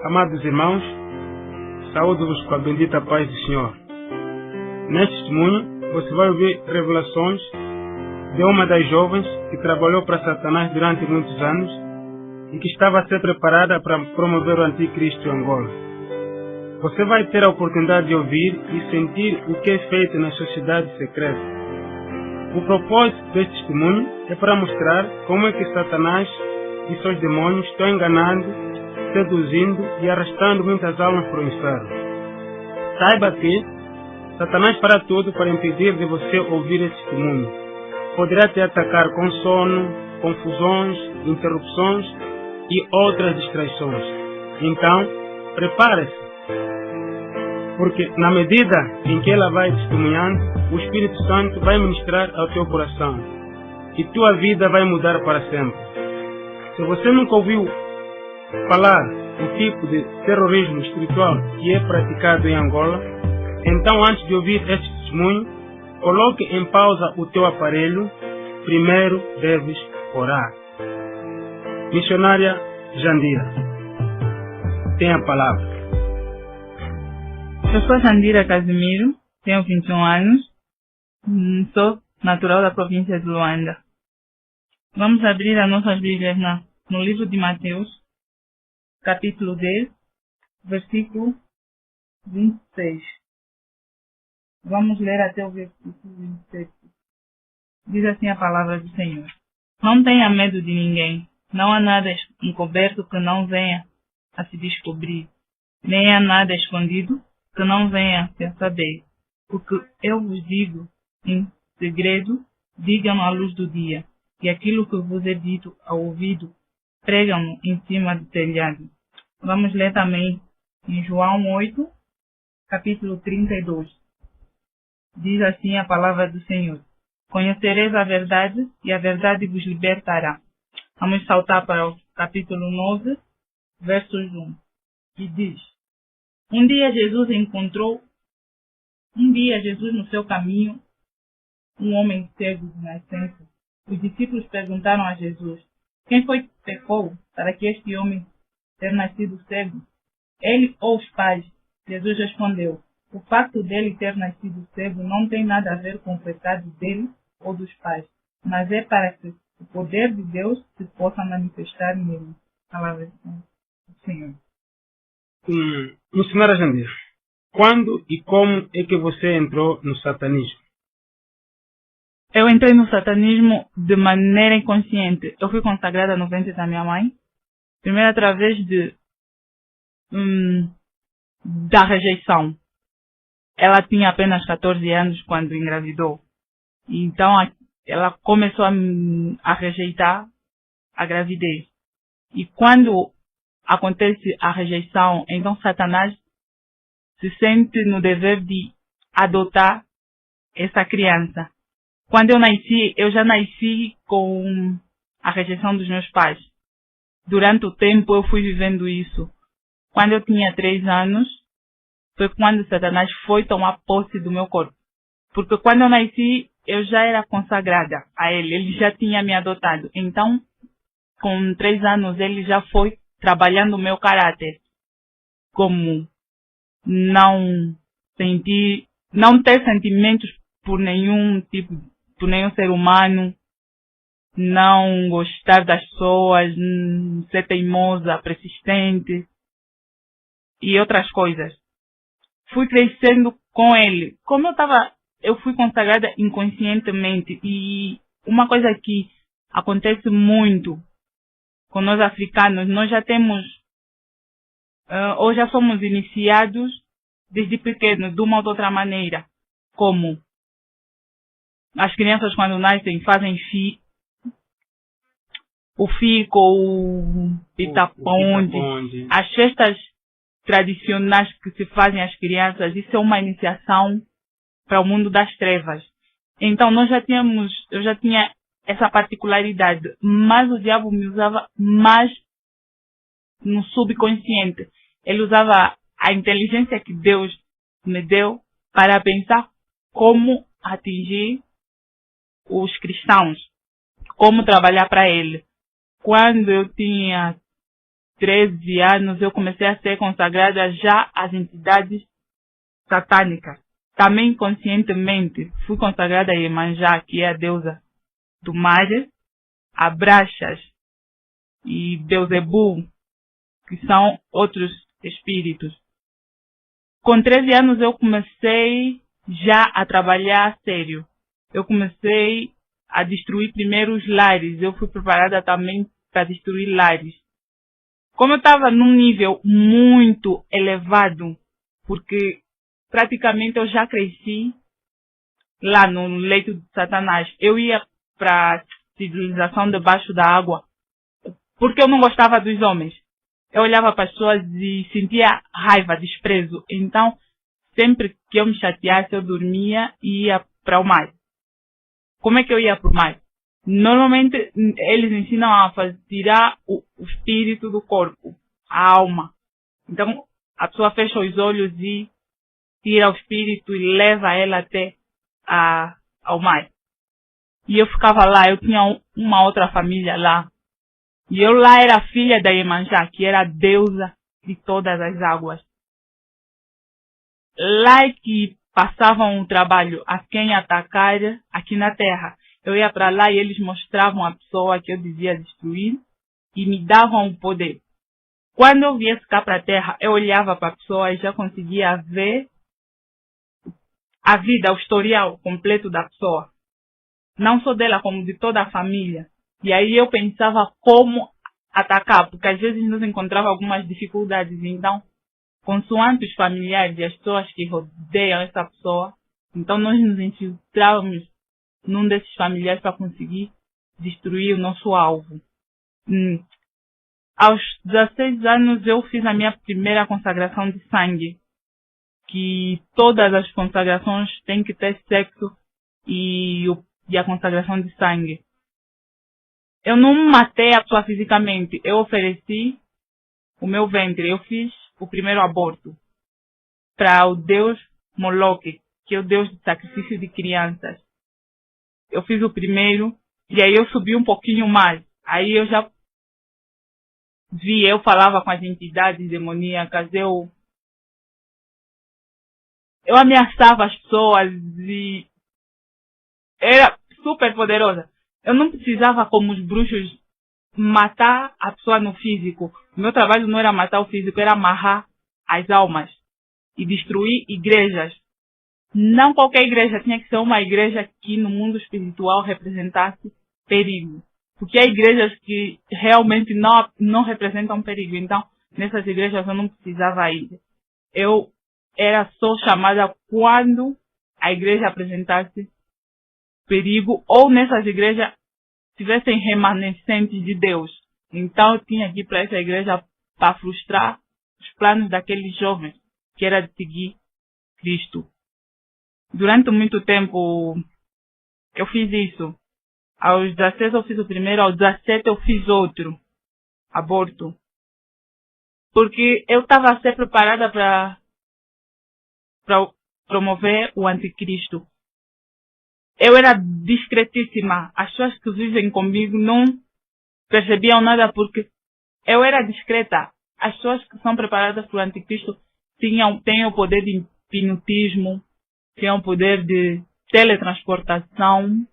Amados irmãos, saúdo-vos com a bendita paz do Senhor. Neste testemunho, você vai ouvir revelações de uma das jovens que trabalhou para Satanás durante muitos anos e que estava a ser preparada para promover o anticristo em Angola. Você vai ter a oportunidade de ouvir e sentir o que é feito nas sociedades secretas. O propósito deste testemunho é para mostrar como é que Satanás e seus demônios estão enganando, seduzindo e arrastando muitas almas para o inferno. Saiba que Satanás fará tudo para impedir de você ouvir esse testemunho. Poderá te atacar com sono, confusões, interrupções e outras distrações. Então, prepare-se, porque na medida em que ela vai testemunhando, o Espírito Santo vai ministrar ao teu coração e tua vida vai mudar para sempre. Se você nunca ouviu falar do tipo de terrorismo espiritual que é praticado em Angola, então antes de ouvir este testemunho, coloque em pausa o teu aparelho. Primeiro deves orar. Missionária Jandira, tem a palavra. Eu sou Jandira Casimiro, tenho 21 anos, sou natural da província de Luanda. Vamos abrir as nossas Bíblias no livro de Mateus, capítulo 10, versículo 26. Vamos ler até o versículo 27. Diz assim a palavra do Senhor. Não tenha medo de ninguém. Não há nada encoberto que não venha a se descobrir, nem há nada escondido que não venha a se saber. O que eu vos digo em segredo, digam à luz do dia, e aquilo que vos é dito ao ouvido, pregam-no em cima do telhado. Vamos ler também em João 8, capítulo 32. Diz assim a palavra do Senhor. Conhecereis a verdade, e a verdade vos libertará. Vamos saltar para o capítulo 9, versos 1. Que diz: Um dia Jesus no seu caminho, um homem cego de nascença. Os discípulos perguntaram a Jesus: Quem foi que pecou para que este homem ter nascido cego? Ele ou os pais? Jesus respondeu: O facto dele ter nascido cego não tem nada a ver com o pecado dele ou dos pais, mas é para que o poder de Deus se possa manifestar nele. Palavra do Senhor. Missionária Jandira, quando e como é que você entrou no satanismo? Eu entrei no satanismo de maneira inconsciente. Eu fui consagrada no ventre da minha mãe, primeiro através da rejeição. Ela tinha apenas 14 anos quando engravidou. Então ela começou a rejeitar a gravidez. E quando acontece a rejeição, então Satanás se sente no dever de adotar essa criança. Quando eu nasci, eu já nasci com a rejeição dos meus pais. Durante o tempo eu fui vivendo isso. Quando eu tinha 3 anos, foi quando Satanás foi tomar posse do meu corpo. Porque quando eu nasci, eu já era consagrada a ele. Ele já tinha me adotado. Então, com 3 anos, ele já foi trabalhando o meu caráter. Como não ter sentimentos por nenhum ser humano, não gostar das pessoas, ser teimosa, persistente e outras coisas. Fui crescendo com ele. Como eu fui consagrada inconscientemente, e uma coisa que acontece muito com nós africanos, nós já temos, ou já somos iniciados desde pequenos, de uma ou de outra maneira, como as crianças quando nascem fazem o fico, o pitaponde, as festas tradicionais que se fazem às crianças. Isso é uma iniciação para o mundo das trevas. Então eu já tinha essa particularidade, mas o diabo me usava mais no subconsciente. Ele usava a inteligência que Deus me deu para pensar como atingir os cristãos, como trabalhar para ele. Quando eu tinha 13 anos, eu comecei a ser consagrada já às entidades satânicas. Também conscientemente fui consagrada a Iemanjá, que é a deusa do mar, a Brachas e Beuzebu, que são outros espíritos. Com 13 anos eu comecei já a trabalhar a sério. Eu comecei a destruir primeiro os lares. Eu fui preparada também para destruir lares. Como eu estava num nível muito elevado, porque praticamente eu já cresci lá no leito de Satanás. Eu ia para a civilização debaixo da água, porque eu não gostava dos homens. Eu olhava para as pessoas e sentia raiva, desprezo. Então, sempre que eu me chateasse, eu dormia e ia para o mar. Como é que eu ia para o mar? Normalmente, eles ensinam a tirar o espírito do corpo, a alma. Então, a pessoa fecha os olhos e tira o espírito e leva ela até ao mar. E eu ficava lá, eu tinha uma outra família lá. E eu lá era filha da Iemanjá, que era a deusa de todas as águas. Lá é que passavam o trabalho a quem atacar aqui na Terra. Eu ia para lá e eles mostravam a pessoa que eu devia destruir e me davam o poder. Quando eu viesse cá para a Terra, eu olhava para a pessoa e já conseguia ver a vida, o historial completo da pessoa. Não só dela, como de toda a família. E aí eu pensava como atacar, porque às vezes nos encontrava algumas dificuldades. Então, consoante os familiares e as pessoas que rodeiam essa pessoa, então nós nos infiltrávamos num desses familiares para conseguir destruir o nosso alvo. Aos 16 anos eu fiz a minha primeira consagração de sangue, que todas as consagrações têm que ter sexo e a consagração de sangue. Eu não matei a pessoa fisicamente, eu ofereci o meu ventre, eu fiz o primeiro aborto para o deus Moloque, que é o deus de sacrifício de crianças. Eu fiz o primeiro e aí eu subi um pouquinho mais. Aí eu já eu falava com as entidades demoníacas, eu ameaçava as pessoas e era super poderosa. Eu não precisava, como os bruxos, matar a pessoa no físico. O meu trabalho não era matar o físico, era amarrar as almas e destruir igrejas. Não qualquer igreja, tinha que ser uma igreja que no mundo espiritual representasse perigo. Porque há igrejas que realmente não representam perigo. Então, nessas igrejas eu não precisava ir. Eu era só chamada quando a igreja apresentasse perigo ou nessas igrejas tivessem remanescentes de Deus. Então, eu tinha que ir para essa igreja para frustrar os planos daqueles jovens, que era de seguir Cristo. Durante muito tempo, eu fiz isso. Aos 16 eu fiz o primeiro, aos 17 eu fiz outro aborto. Porque eu estava a ser preparada para promover o anticristo. Eu era discretíssima. As pessoas que vivem comigo não percebiam nada porque eu era discreta. As pessoas que são preparadas para o anticristo têm o poder de hipnotismo, têm o poder de teletransportação.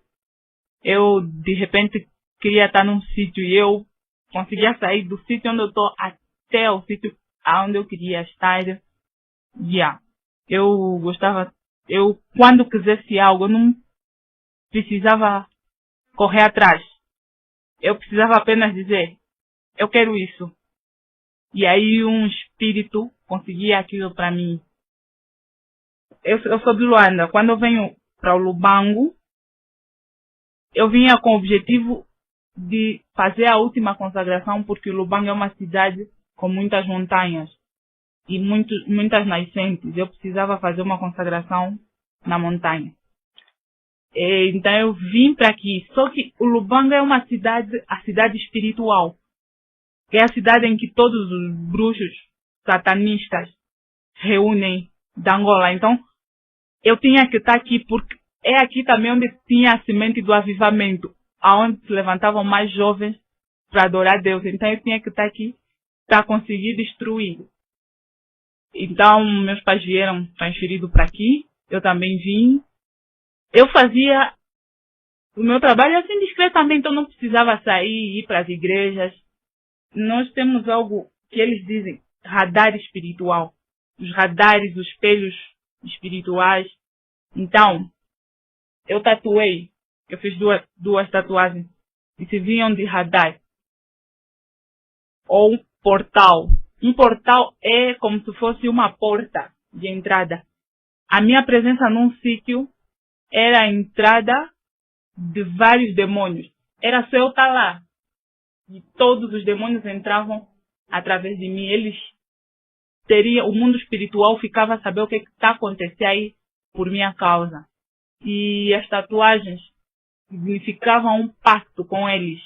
Eu, de repente, queria estar num sítio e eu conseguia sair do sítio onde eu estou até o sítio onde eu queria estar. Eu gostava, quando quisesse algo, eu não precisava correr atrás. Eu precisava apenas dizer, eu quero isso. E aí um espírito conseguia aquilo para mim. Eu sou de Luanda. Quando eu venho para o Lubango, eu vinha com o objetivo de fazer a última consagração, porque o Lubango é uma cidade com muitas montanhas e muitas nascentes. Eu precisava fazer uma consagração na montanha. Então eu vim para aqui. Só que o Lubango é a cidade espiritual. É a cidade em que todos os bruxos satanistas reúnem da Angola. Então eu tinha que estar aqui porque é aqui também onde tinha a semente do avivamento, aonde se levantavam mais jovens para adorar a Deus. Então eu tinha que estar aqui para conseguir destruir. Então, meus pais vieram transferidos para aqui, eu também vim. Eu fazia o meu trabalho assim discretamente, eu não precisava sair, ir para as igrejas. Nós temos algo que eles dizem, radar espiritual. Os radares, os espelhos espirituais. Então, eu tatuei, eu fiz duas tatuagens e se vinham de radar. Ou um portal. Um portal é como se fosse uma porta de entrada. A minha presença num sítio era a entrada de vários demônios. Era só eu estar lá. E todos os demônios entravam através de mim. O mundo espiritual ficava a saber o que está acontecendo aí por minha causa. E as tatuagens significavam um pacto com eles.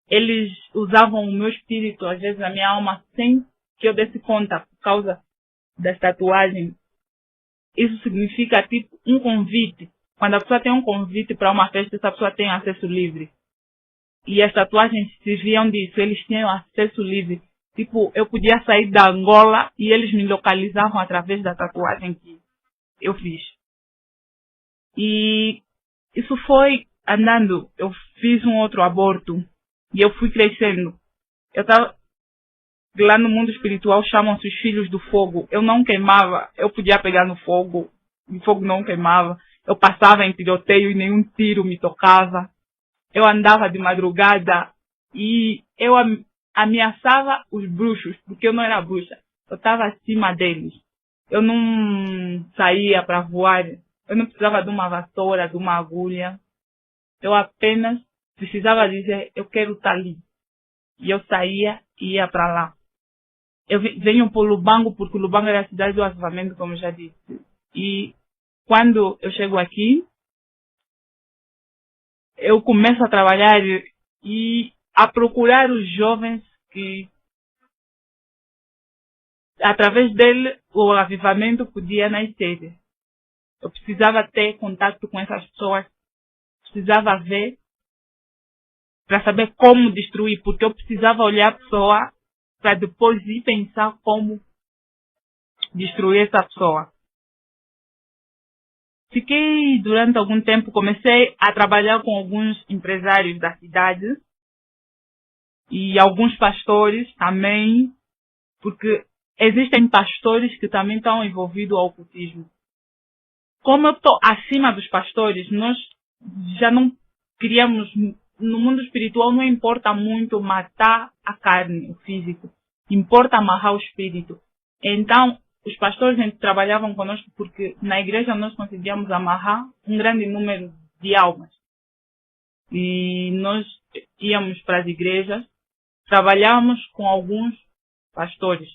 Eles usavam o meu espírito, às vezes a minha alma, sem que eu desse conta por causa das tatuagens. Isso significa tipo um convite. Quando a pessoa tem um convite para uma festa, essa pessoa tem acesso livre. E as tatuagens serviam disso, eles tinham acesso livre. Tipo, eu podia sair da Angola e eles me localizavam através da tatuagem que eu fiz. E isso foi andando. Eu fiz um outro aborto e eu fui crescendo. Eu estava lá no mundo espiritual, chamam-se os filhos do fogo. Eu não queimava, eu podia pegar no fogo, o fogo não queimava. Eu passava em tiroteio e nenhum tiro me tocava. Eu andava de madrugada e eu ameaçava os bruxos, porque eu não era bruxa. Eu estava acima deles. Eu não saía para voar. Eu não precisava de uma vassoura, de uma agulha. Eu apenas precisava dizer, eu quero estar ali. E eu saía e ia para lá. Eu venho para o Lubango, porque o Lubango era a cidade do avivamento, como eu já disse. E quando eu chego aqui, eu começo a trabalhar e a procurar os jovens que, através dele, o avivamento podia nascer. Eu precisava ter contato com essas pessoas, precisava ver para saber como destruir, porque eu precisava olhar a pessoa para depois ir pensar como destruir essa pessoa. Fiquei durante algum tempo, comecei a trabalhar com alguns empresários da cidade e alguns pastores também, porque existem pastores que também estão envolvidos ao ocultismo. Como eu estou acima dos pastores, nós já não queríamos, no mundo espiritual não importa muito matar a carne, o físico, importa amarrar o espírito. Então, os pastores trabalhavam conosco porque na igreja nós conseguíamos amarrar um grande número de almas. E nós íamos para as igrejas, trabalhávamos com alguns pastores.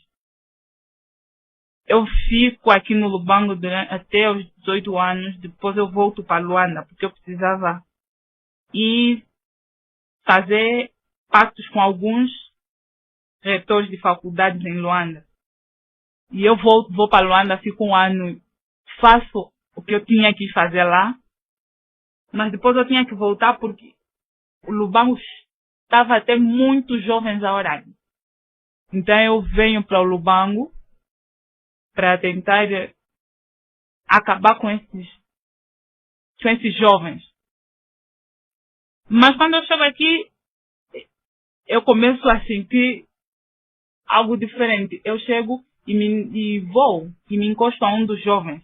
Eu fico aqui no Lubango até os 18 anos, depois eu volto para Luanda, porque eu precisava ir fazer pactos com alguns retores de faculdades em Luanda. E eu vou para Luanda, fico um ano, faço o que eu tinha que fazer lá, mas depois eu tinha que voltar porque o Lubango estava até muitos jovens a orar. Então eu venho para o Lubango para tentar acabar com esses jovens. Mas quando eu chego aqui, eu começo a sentir algo diferente. Eu chego e vou e me encosto a um dos jovens.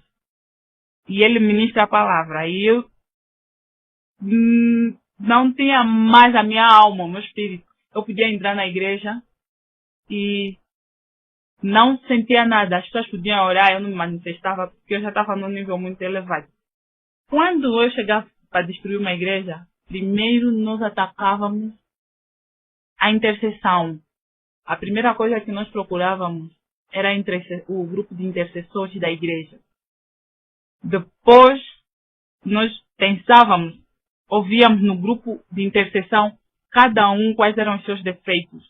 E ele ministra a palavra. E eu não tinha mais a minha alma, o meu espírito. Eu podia entrar na igreja e não sentia nada. As pessoas podiam orar, eu não me manifestava porque eu já estava num nível muito elevado. Quando eu chegava para destruir uma igreja, primeiro nós atacávamos a intercessão. A primeira coisa que nós procurávamos era o grupo de intercessores da igreja. Depois, nós pensávamos, ouvíamos no grupo de intercessão, cada um quais eram os seus defeitos,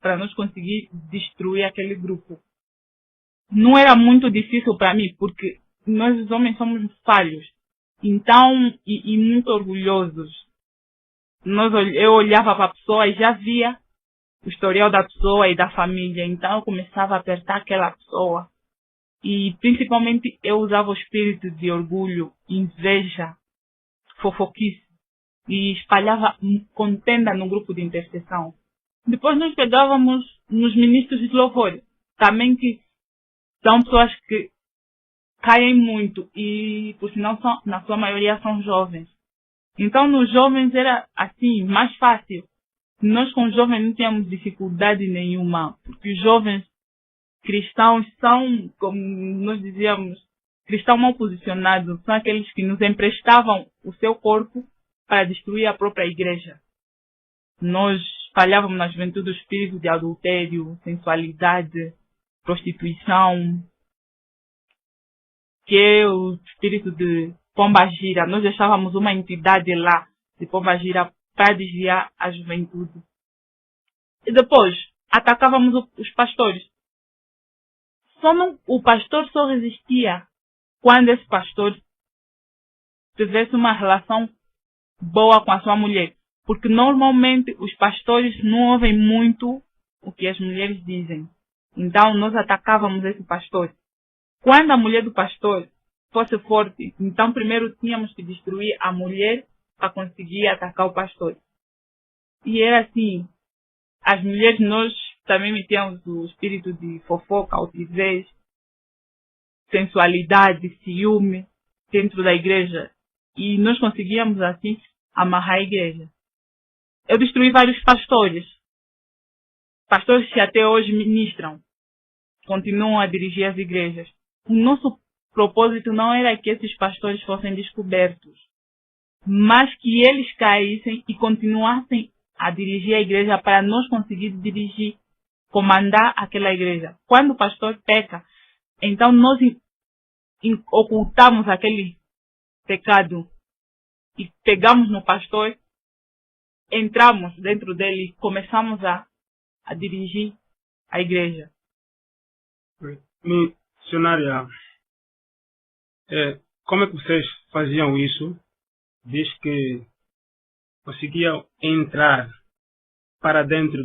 para nós conseguir destruir aquele grupo. Não era muito difícil para mim, porque nós os homens somos falhos, então, e muito orgulhosos. Eu olhava para a pessoa e já via o historial da pessoa e da família. Então eu começava a apertar aquela pessoa. E principalmente eu usava o espírito de orgulho, inveja, fofoquice. E espalhava contenda no grupo de intercessão. Depois nós pegávamos nos ministros de louvor. Também que são pessoas que caem muito e, por sinal, na sua maioria são jovens. Então, nos jovens era assim, mais fácil. Nós com os jovens não tínhamos dificuldade nenhuma, porque os jovens cristãos são, como nós dizíamos, cristãos mal posicionados, são aqueles que nos emprestavam o seu corpo para destruir a própria igreja. Nós espalhávamos na juventude o espírito de adultério, sensualidade, prostituição, que é o espírito de pombagira. Nós deixávamos uma entidade lá de pombagira para desviar a juventude. E depois atacávamos os pastores. O pastor só resistia quando esse pastor tivesse uma relação boa com a sua mulher. Porque normalmente os pastores não ouvem muito o que as mulheres dizem. Então nós atacávamos esse pastor. Quando a mulher do pastor fosse forte, então primeiro tínhamos que destruir a mulher para conseguir atacar o pastor. E era assim. As mulheres, nós também metíamos o espírito de fofoca, altivez, sensualidade, ciúme dentro da igreja. E nós conseguíamos assim amarrar a igreja. Eu destruí vários pastores. Pastores que até hoje ministram. Continuam a dirigir as igrejas. O nosso propósito não era que esses pastores fossem descobertos, mas que eles caíssem e continuassem a dirigir a igreja para nós conseguir dirigir, comandar aquela igreja. Quando o pastor peca, então nós ocultamos aquele pecado e pegamos no pastor, entramos dentro dele e começamos a dirigir a igreja. Missionária, como é que vocês faziam isso? Diz que conseguiam entrar para dentro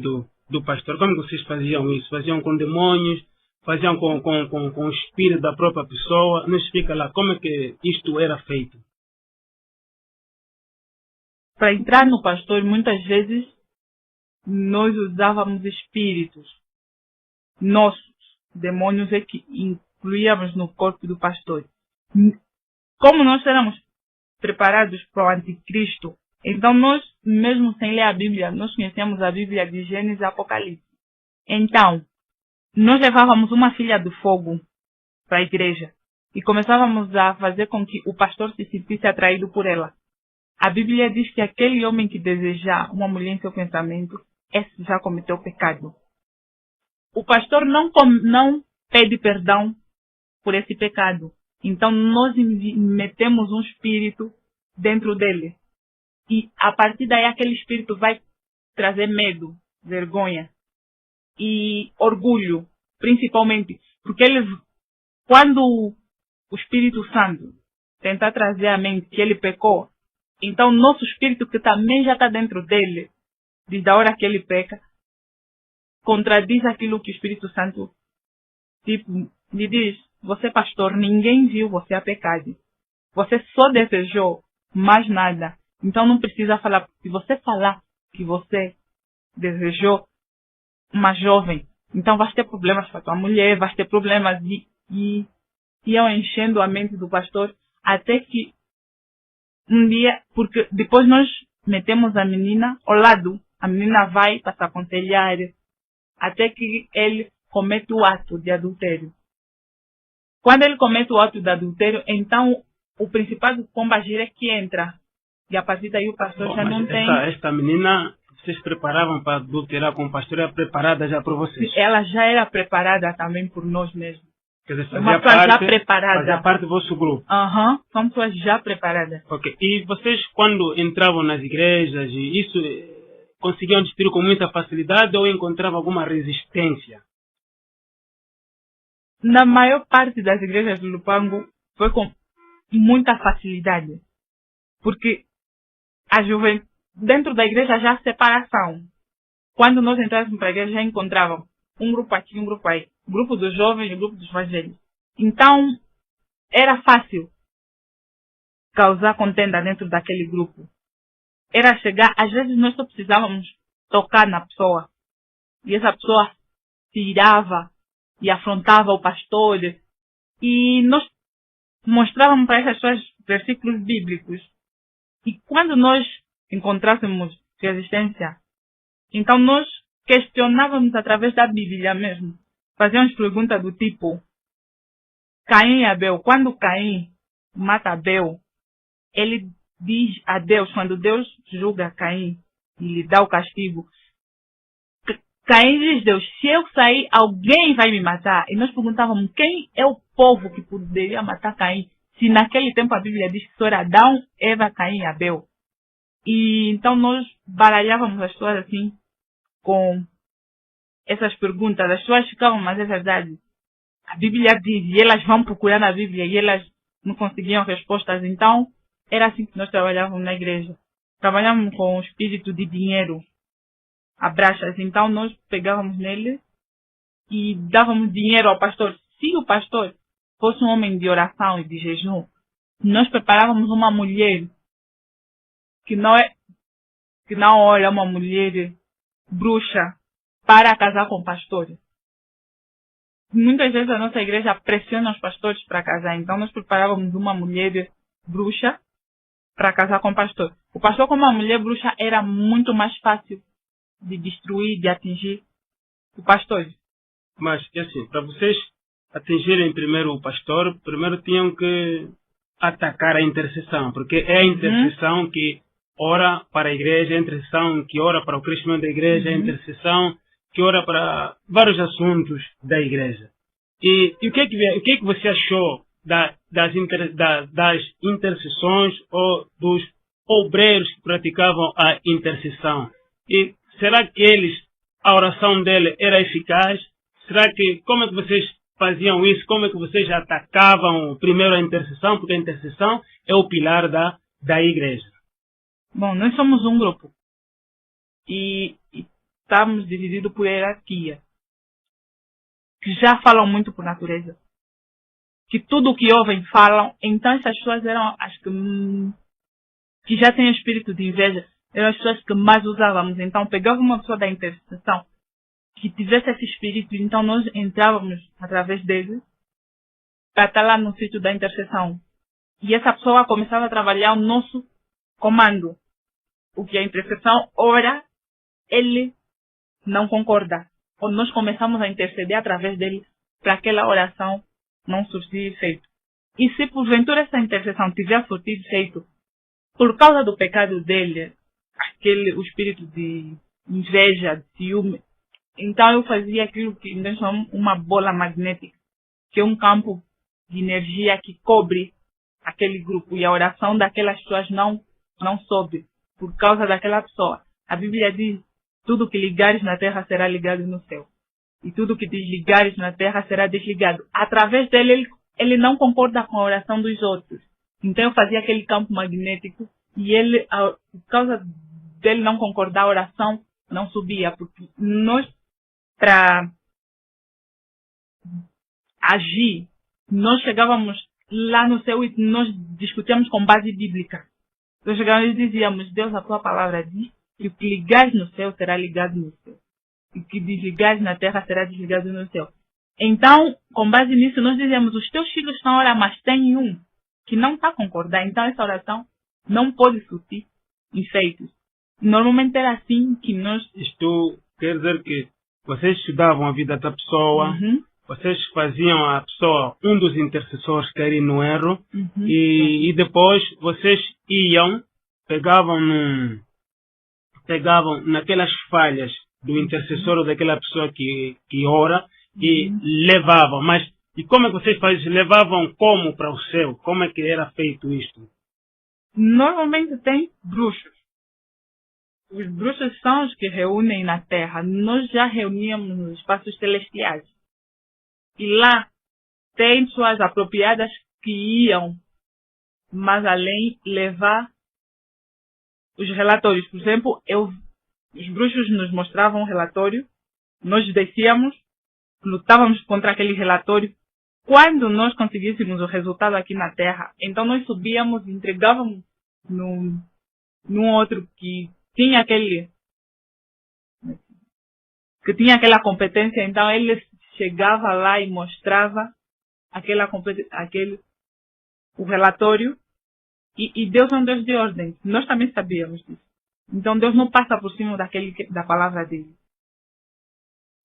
do pastor. Como vocês faziam isso? Faziam com demônios? Faziam com o espírito da própria pessoa? Nos explica lá como é que isto era feito. Para entrar no pastor, muitas vezes, nós usávamos espíritos nossos, demônios é que incluíamos no corpo do pastor. Como nós éramos preparados para o anticristo, então nós, mesmo sem ler a Bíblia, nós conhecemos a Bíblia de Gênesis e Apocalipse. Então, nós levávamos uma filha do fogo para a igreja e começávamos a fazer com que o pastor se sentisse atraído por ela. A Bíblia diz que aquele homem que desejar uma mulher em seu pensamento, esse já cometeu pecado. O pastor não pede perdão por esse pecado. Então nós metemos um espírito dentro dele. E a partir daí aquele espírito vai trazer medo, vergonha e orgulho, principalmente. Porque quando o Espírito Santo tentar trazer à mente que ele pecou, então nosso espírito que também já está dentro dele, desde a hora que ele peca, contradiz aquilo que o Espírito Santo lhe diz. Você, pastor, ninguém viu você a pecado. Você só desejou, mais nada. Então não precisa falar. Se você falar que você desejou uma jovem, então vai ter problemas com a tua mulher, vai ter problemas e iam enchendo a mente do pastor até que um dia, porque depois nós metemos a menina ao lado, a menina vai para se aconselhar até que ele comete o ato de adultério. Quando ele comete o ato de adultério, então o principal do pombagira é que entra. E a partir daí o pastor já não tem... Esta menina, vocês preparavam para adulterar com o pastor, era preparada já por vocês? Ela já era preparada também por nós mesmos. Quer dizer, uma pessoa já preparada. Fazia parte do vosso grupo? São pessoas já preparadas. Ok. E vocês, quando entravam nas igrejas, isso conseguiam destruir com muita facilidade ou encontravam alguma resistência? Na maior parte das igrejas do Lupango foi com muita facilidade. Porque a juventude, dentro da igreja já há separação. quando nós entrássemos para a igreja, já encontrávamos um grupo aqui, um grupo aí. O grupo dos jovens e o grupo dos mais velhos. Então, era fácil causar contenda dentro daquele grupo. Era chegar, às vezes nós só precisávamos tocar na pessoa. E essa pessoa se irava e afrontava o pastor. E nós mostrávamos para essas pessoas versículos bíblicos. E quando nós encontrássemos resistência, então nós questionávamos através da Bíblia mesmo. Fazíamos perguntas do tipo: Caim e Abel, quando Caim mata Abel, ele diz a Deus, quando Deus julga Caim e lhe dá o castigo, Caim diz a Deus: se eu sair, alguém vai me matar. E nós perguntávamos: quem é o povo que poderia matar Caim? Se naquele tempo a Bíblia diz que só era Adão, Eva, Caim e Abel. E então nós baralhávamos as pessoas assim, com essas perguntas. As pessoas ficavam: mas é verdade, a Bíblia diz, e elas vão procurar na Bíblia e elas não conseguiam respostas. Então era assim que nós trabalhávamos na igreja. Trabalhávamos com o espírito de dinheiro, abraças. Então nós pegávamos nele e dávamos dinheiro ao pastor. Se o pastor fosse um homem de oração e de jejum, nós preparávamos uma mulher que não era uma mulher bruxa para casar com pastores. Muitas vezes a nossa igreja pressiona os pastores para casar. Então nós preparávamos uma mulher bruxa para casar com o pastor. O pastor, como uma mulher bruxa, era muito mais fácil de destruir, de atingir o pastor. Mas, assim, para vocês atingirem primeiro o pastor, primeiro tinham que atacar a intercessão, porque é a intercessão que ora para a igreja, é a intercessão que ora para o crescimento da igreja, é a intercessão que ora para vários assuntos da igreja. E o que é que você achou das intercessões ou dos obreiros que praticavam a intercessão? E será que a oração dele era eficaz? Será que, como é que vocês faziam isso? Como é que vocês atacavam primeiro a intercessão? Porque a intercessão é o pilar da igreja. Bom, nós somos um grupo. E estamos divididos por hierarquia. Que já falam muito por natureza. Que tudo o que ouvem falam. Então essas pessoas eram as que já têm espírito de inveja. Eram as pessoas que mais usávamos. Então pegava uma pessoa da intercessão que tivesse esse espírito. Então nós entrávamos através dele para estar lá no sítio da intercessão. E essa pessoa começava a trabalhar o nosso comando. O que a intercessão ora, ele não concorda. Ou nós começamos a interceder através dele para aquela oração não surtir efeito. E se porventura essa intercessão tiver surtido efeito por causa do pecado dele, o espírito de inveja, de ciúme, então eu fazia aquilo que nós chamamos uma bola magnética, que é um campo de energia que cobre aquele grupo e a oração daquelas pessoas não sobe por causa daquela pessoa. A Bíblia diz: tudo que ligares na terra será ligado no céu. E tudo que desligares na terra será desligado. Através dele, ele não concorda com a oração dos outros. Então eu fazia aquele campo magnético e ele, por causa dele não concordar, a oração não subia. Porque nós, para agir, nós chegávamos lá no céu e nós discutíamos com base bíblica. Nós chegávamos e dizíamos: Deus, a tua palavra diz que o que ligares no céu será ligado no céu. E o que desligares na terra será desligado no céu. Então, com base nisso, nós dizíamos: os teus filhos estão a orar, mas tem um que não está a concordar. Então, essa oração não pode surtir efeitos. Normalmente era assim que nós... Isto quer dizer que vocês estudavam a vida da pessoa, vocês faziam a pessoa, um dos intercessores, cair no erro, e depois vocês iam, pegavam naquelas falhas do intercessor ou daquela pessoa que ora e levavam. Mas e como é que vocês faziam? Levavam como para o céu? Como é que era feito isto? Normalmente tem bruxos. Os bruxos são os que reúnem na terra. Nós já reuníamos nos espaços celestiais. E lá tem pessoas apropriadas que iam mais além levar os relatórios. Por exemplo, eu Os bruxos nos mostravam um relatório, nós descíamos, lutávamos contra aquele relatório. Quando nós conseguíssemos o resultado aqui na Terra, então nós subíamos e entregávamos num outro que tinha aquela competência, então ele chegava lá e mostrava o relatório, e Deus é um Deus de ordem. Nós também sabíamos disso. Então Deus não passa por cima da palavra dele.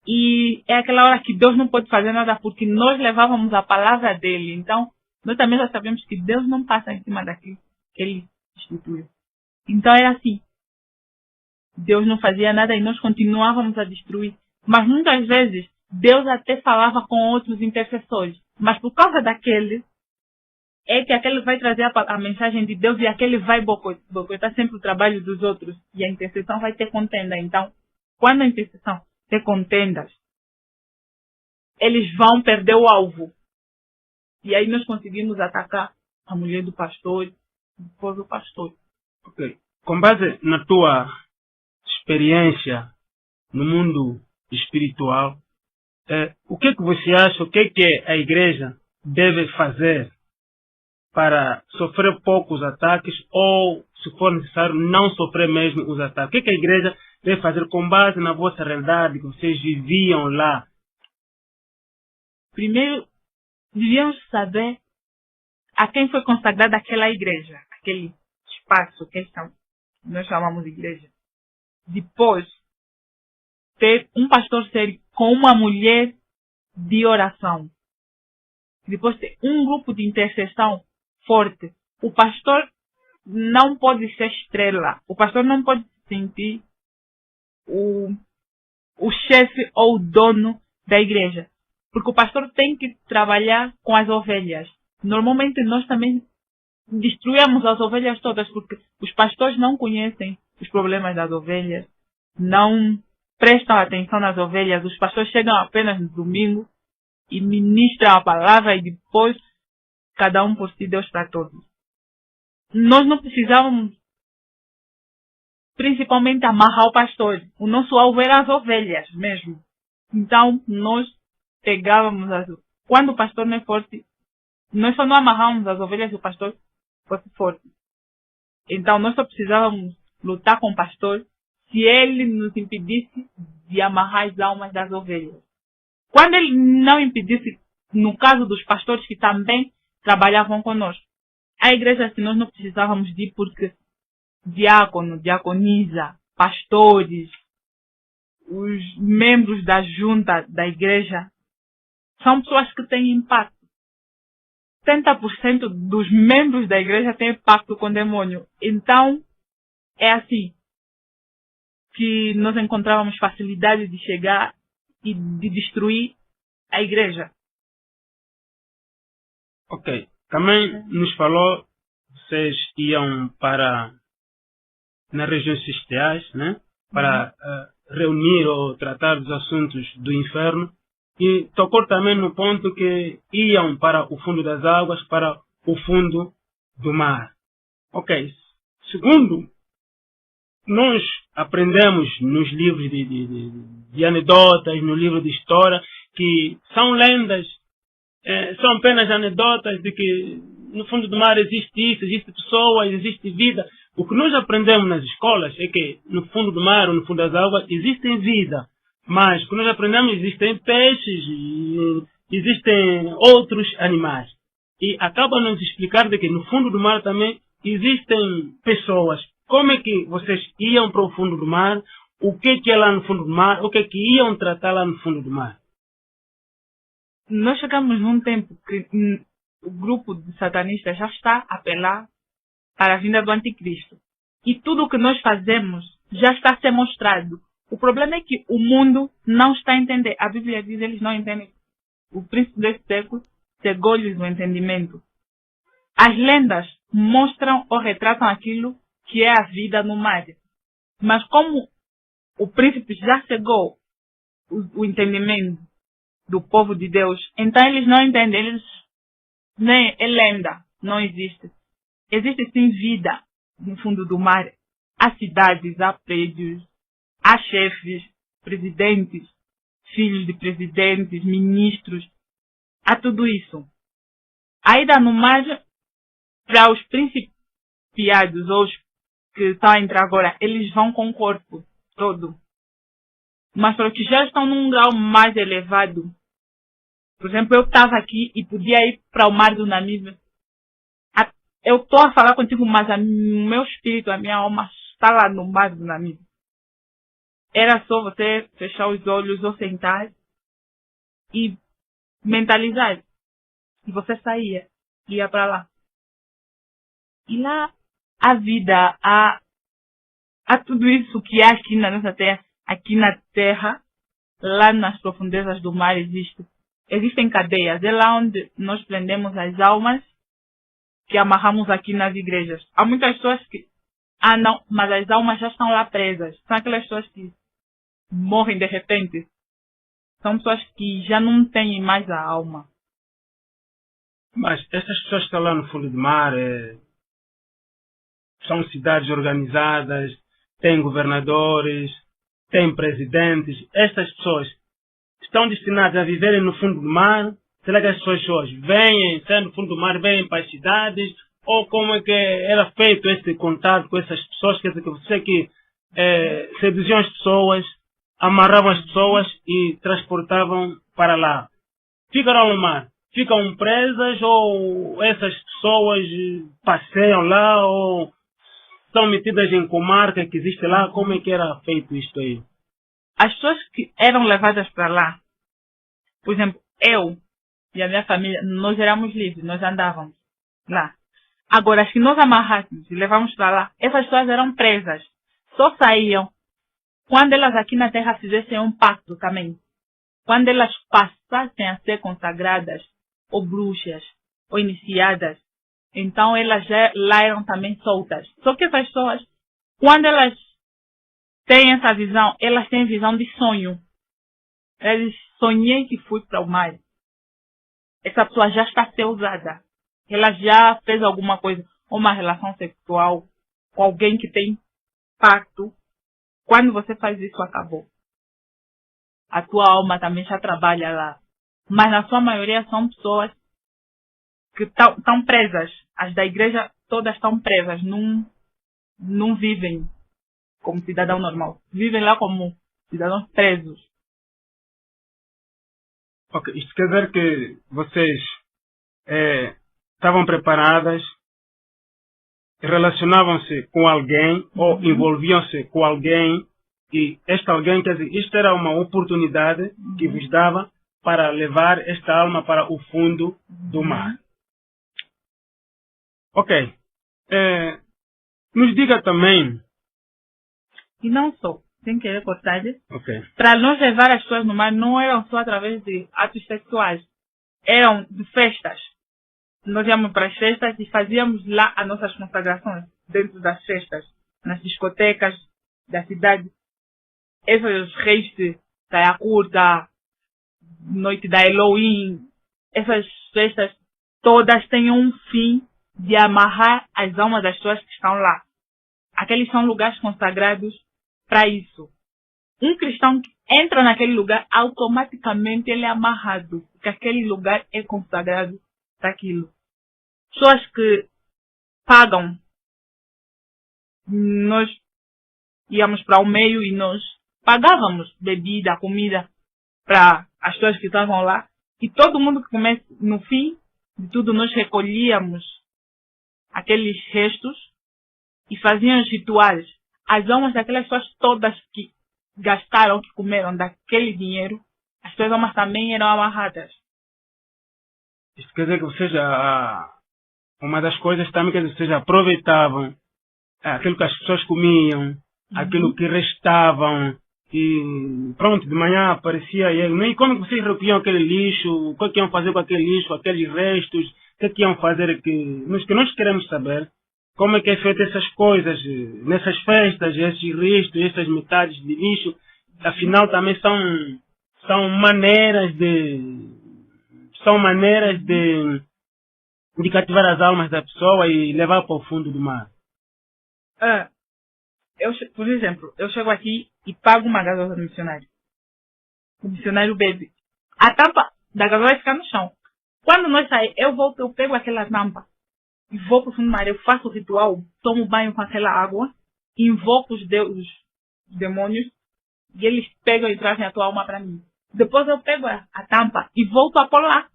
E é aquela hora que Deus não pode fazer nada porque nós levávamos a palavra dele. Então nós também já sabemos que Deus não passa em cima daquilo que ele instituiu. Então era assim. Deus não fazia nada e nós continuávamos a destruir. Mas muitas vezes Deus até falava com outros intercessores. Mas por causa daquele, é que aquele vai trazer a mensagem de Deus e aquele vai boicotar sempre o trabalho dos outros. E a intercessão vai ter contenda. Então, quando a intercessão ter contendas, eles vão perder o alvo. E aí nós conseguimos atacar a mulher do pastor, o povo do pastor. Ok. Com base na tua experiência no mundo espiritual, o que você acha, o que a igreja deve fazer para sofrer poucos ataques ou, se for necessário, não sofrer mesmo os ataques? O que a igreja deve fazer com base na vossa realidade que vocês viviam lá? Primeiro, devíamos saber a quem foi consagrada aquela igreja, aquele espaço que nós chamamos de igreja. Depois, ter um pastor sério com uma mulher de oração. Depois, ter um grupo de intercessão forte. O pastor não pode ser estrela. O pastor não pode se sentir o chefe ou o dono da igreja. Porque o pastor tem que trabalhar com as ovelhas. Normalmente nós também destruímos as ovelhas todas porque os pastores não conhecem os problemas das ovelhas, não prestam atenção nas ovelhas. Os pastores chegam apenas no domingo e ministram a palavra e depois cada um por si, Deus para todos. Nós não precisávamos principalmente amarrar o pastor. O nosso alvo era as ovelhas mesmo. Então nós pegávamos quando o pastor não é forte, nós só não amarrávamos as ovelhas se o pastor fosse forte. Então nós só precisávamos lutar com o pastor se ele nos impedisse de amarrar as almas das ovelhas. Quando ele não impedisse, no caso dos pastores que também trabalhavam conosco, a igreja assim nós não precisávamos de ir porque diácono, diaconisa, pastores, os membros da junta da igreja são pessoas que têm impacto. 70% dos membros da igreja têm pacto com o demônio. Então, é assim que nós encontrávamos facilidade de chegar e de destruir a igreja. Ok. Também nos falou, vocês iam nas regiões celestiais, né? Para reunir ou tratar dos assuntos do inferno. E tocou também no ponto que iam para o fundo das águas, para o fundo do mar. Ok. Segundo, nós aprendemos nos livros de anedotas, no livro de história, que são lendas, são apenas anedotas de que no fundo do mar existe isso, existe pessoas, existe vida. O que nós aprendemos nas escolas é que no fundo do mar ou no fundo das águas existe vida. Mas, quando nós aprendemos, existem peixes, existem outros animais. E acaba nos explicar de que no fundo do mar também existem pessoas. Como é que vocês iam para o fundo do mar? O que é lá no fundo do mar? O que iam tratar lá no fundo do mar? Nós chegamos num tempo que o grupo de satanistas já está a apelar para a vinda do anticristo. E tudo o que nós fazemos já está a ser mostrado. O problema é que o mundo não está a entender. A Bíblia diz que eles não entendem. O príncipe desse século cegou-lhes o entendimento. As lendas mostram ou retratam aquilo que é a vida no mar. Mas como o príncipe já cegou o entendimento do povo de Deus, então eles não entendem. Eles nem é lenda, não existe. Existe sim vida no fundo do mar. Há cidades, há prédios, há chefes, presidentes, filhos de presidentes, ministros, há tudo isso. A ida no mar, para os principiados ou os que estão a entrar agora, eles vão com o corpo todo. Mas para os que já estão num grau mais elevado, por exemplo, eu estava aqui e podia ir para o mar do Namíbia. Eu estou a falar contigo, mas o meu espírito, a minha alma está lá no mar do Namíbia. Era só você fechar os olhos ou sentar e mentalizar. E você saía, ia para lá. E lá, a vida, há tudo isso que há aqui na nossa terra, aqui na terra, lá nas profundezas do mar existem cadeias. É lá onde nós prendemos as almas que amarramos aqui nas igrejas. Há muitas pessoas que, não, mas as almas já estão lá presas. São aquelas pessoas que morrem de repente. São pessoas que já não têm mais a alma. Mas essas pessoas que estão lá no fundo do mar são cidades organizadas, têm governadores, têm presidentes. Estas pessoas estão destinadas a viverem no fundo do mar. Será que as pessoas vêm, saem do fundo do mar, vêm para as cidades? Ou como é que era feito esse contato com essas pessoas? Quer dizer, que você que seduziam as pessoas, amarravam as pessoas e transportavam para lá. Ficaram no mar. Ficam presas ou essas pessoas passeiam lá ou são metidas em comarca que existe lá? Como é que era feito isto aí? As pessoas que eram levadas para lá, por exemplo, eu e a minha família, nós éramos livres, nós andávamos lá. Agora, se nós amarrássemos e levávamos para lá, essas pessoas eram presas. Só saíam quando elas aqui na terra fizessem um pacto também. Quando elas passassem a ser consagradas, ou bruxas, ou iniciadas, então elas já lá eram também soltas. Só que essas pessoas, quando elas têm essa visão, elas têm visão de sonho. Elas sonhei que fui para o mar. Essa pessoa já está a ser usada. Ela já fez alguma coisa, uma relação sexual com alguém que tem pacto. Quando você faz isso, acabou. A tua alma também já trabalha lá. Mas na sua maioria são pessoas que estão presas. As da igreja todas estão presas. Não vivem como cidadão normal. Vivem lá como cidadãos presos. Ok, isto quer dizer que vocês estavam preparadas, relacionavam-se com alguém ou envolviam-se com alguém e este alguém, quer dizer, isto era uma oportunidade que vos dava para levar esta alma para o fundo do mar. Ok. Nos diga também... E não só, sem querer cortar-lhe, Ok. para nós levar as pessoas no mar não eram só através de atos sexuais, eram de festas. Nós íamos para as festas e fazíamos lá as nossas consagrações, dentro das festas, nas discotecas da cidade. Esses reis de saia curta, noite da Halloween, essas festas todas têm um fim de amarrar as almas das pessoas que estão lá. Aqueles são lugares consagrados para isso. Um cristão que entra naquele lugar, automaticamente ele é amarrado, porque aquele lugar é consagrado para aquilo. Pessoas que pagam, nós íamos para o meio e nós pagávamos bebida, comida para as pessoas que estavam lá. E todo mundo que começa, no fim de tudo, nós recolhíamos aqueles restos e fazíamos rituais. As almas daquelas pessoas todas que gastaram, que comeram daquele dinheiro, as suas almas também eram amarradas. Isto quer dizer que vocês, uma das coisas também, quer dizer, vocês aproveitavam aquilo que as pessoas comiam, aquilo que restavam, e pronto, de manhã aparecia ele. E como que vocês recolhiam aquele lixo? O que iam fazer com aquele lixo, aqueles restos? O que iam fazer que nós queremos saber? Como é que é feito essas coisas, nessas festas, esses restos, essas metades de lixo? Afinal, também são maneiras de cativar as almas da pessoa e levar para o fundo do mar. por exemplo, eu chego aqui e pago uma gasosa do missionário. O missionário bebe. A tampa da gasosa fica no chão. Quando nós saímos, eu volto, eu pego aquela tampa e vou pro fundo do mar. Eu faço o ritual, tomo banho com aquela água, invoco os demônios e eles pegam e trazem a tua alma para mim. Depois eu pego a tampa e volto a pôr lá.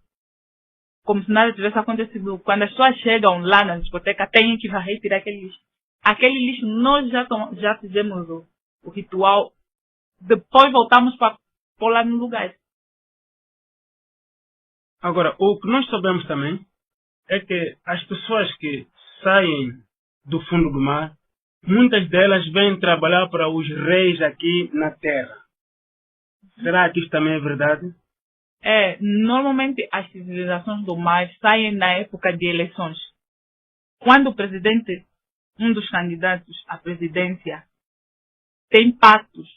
Como se nada tivesse acontecido. Quando as pessoas chegam lá na discoteca, têm que varrer e tirar aquele lixo. Aquele lixo, nós já fizemos o ritual. Depois voltamos para pôr lá no lugar. Agora, o que nós sabemos também é que as pessoas que saem do fundo do mar, muitas delas vêm trabalhar para os reis aqui na terra. Será que isso também é verdade? Normalmente as civilizações do mar saem na época de eleições. Quando o presidente, um dos candidatos à presidência, tem pactos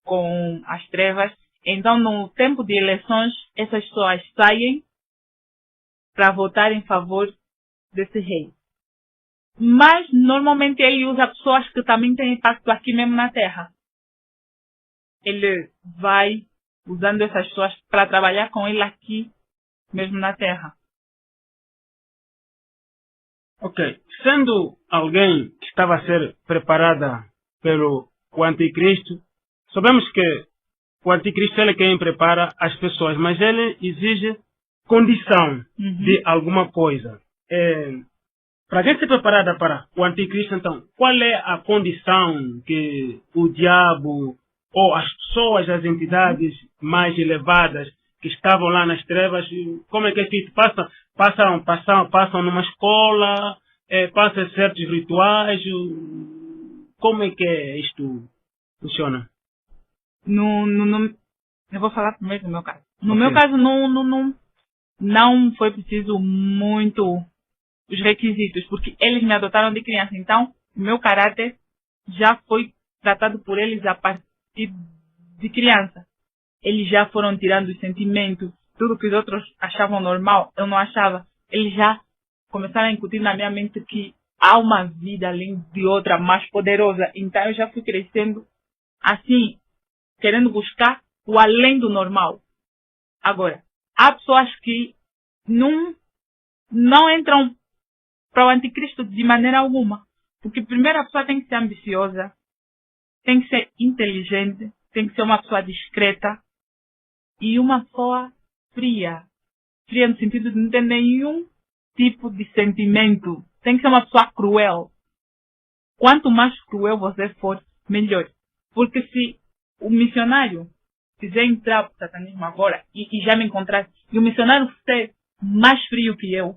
com as trevas, então no tempo de eleições essas pessoas saem para votar em favor desse rei. Mas normalmente ele usa pessoas que também têm pacto aqui mesmo na terra. Ele vai usando essas pessoas para trabalhar com ele aqui mesmo na terra. Ok. Sendo alguém que estava a ser preparada pelo o anticristo, sabemos que o anticristo ele é quem prepara as pessoas, mas ele exige condição de alguma coisa. Para quem ser preparada para o anticristo, então, qual é a condição que o diabo ou as pessoas, as entidades mais elevadas que estavam lá nas trevas, como é que é feito? Passam numa escola, passam certos rituais, como é que isto funciona? Eu vou falar primeiro do meu caso. No meu caso, não foi preciso muito os requisitos, porque eles me adotaram de criança. Então, o meu caráter já foi tratado por eles a partir de criança. Eles já foram tirando os sentimentos, tudo que os outros achavam normal, eu não achava. Eles já começaram a incutir na minha mente que há uma vida além de outra mais poderosa. Então, eu já fui crescendo assim, querendo buscar o além do normal. Agora, há pessoas que não entram para o anticristo de maneira alguma. Porque primeiro a pessoa tem que ser ambiciosa, tem que ser inteligente, tem que ser uma pessoa discreta e uma pessoa fria. Fria no sentido de não ter nenhum tipo de sentimento. Tem que ser uma pessoa cruel. Quanto mais cruel você for, melhor. Porque se o missionário quiser entrar para o satanismo agora e já me encontrar, e o missionário ser mais frio que eu,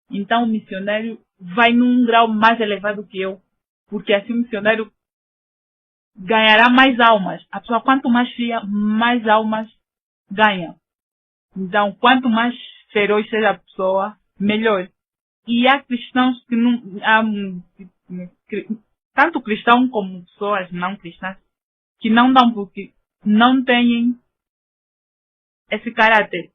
então o missionário vai num grau mais elevado que eu, porque assim o missionário ganhará mais almas. A pessoa quanto mais fria, mais almas ganha. Então quanto mais feroz seja a pessoa, melhor. E há cristãos que não... tanto cristãos como pessoas não cristãs que não dão porque não têm esse caráter.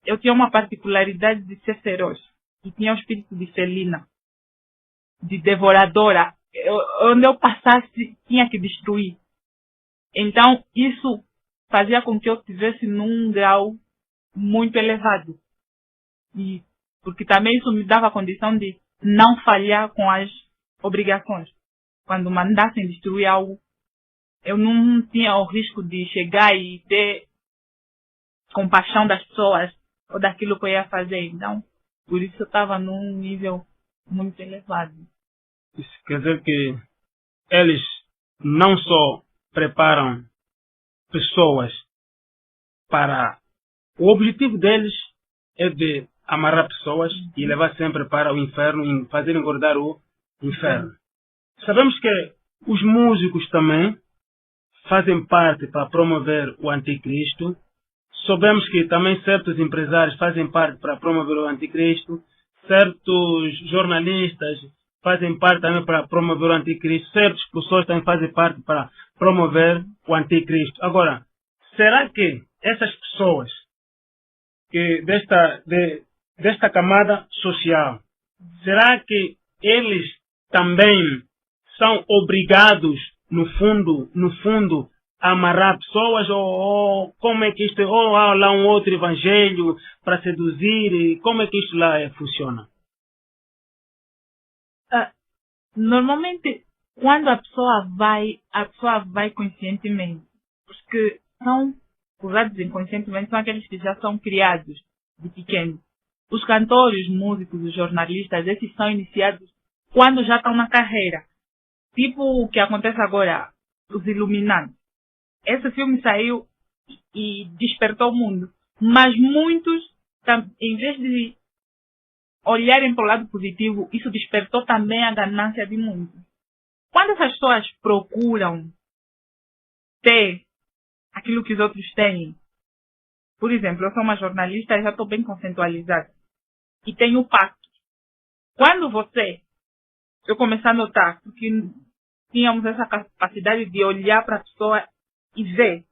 Eu tinha uma particularidade de ser feroz. E tinha o espírito de felina, de devoradora. Onde eu passasse, tinha que destruir. Então, isso fazia com que eu estivesse num grau muito elevado. E porque também isso me dava a condição de não falhar com as obrigações. Quando mandassem destruir algo, eu não tinha o risco de chegar e ter compaixão das pessoas ou daquilo que eu ia fazer. Então, por isso eu estava num nível muito elevado. Isso quer dizer que eles não só preparam pessoas para... O objetivo deles é de amarrar pessoas e levar sempre para o inferno, e fazer engordar o inferno. Sabemos que os músicos também fazem parte para promover o anticristo. Sabemos que também certos empresários fazem parte para promover o anticristo. Certos jornalistas fazem parte também para promover o anticristo. Certas pessoas também fazem parte para promover o anticristo. Agora, será que essas pessoas que desta camada social, será que eles também são obrigados no fundo, amarrar pessoas ou como é que isto, ou há lá um outro evangelho para seduzir, e como é que isto lá funciona? Normalmente, quando a pessoa vai conscientemente, porque são usados inconscientemente, são aqueles que já são criados de pequeno. Os cantores, músicos, os jornalistas, esses são iniciados quando já estão na carreira. Tipo o que acontece agora, Os Iluminados. Esse filme saiu e despertou o mundo. Mas muitos, em vez de olharem para o lado positivo, isso despertou também a ganância de muitos. Quando essas pessoas procuram ter aquilo que os outros têm, por exemplo, eu sou uma jornalista e já estou bem conceitualizada. E tenho o pacto. Quando eu comecei a notar, porque tínhamos essa capacidade de olhar para a pessoa e ver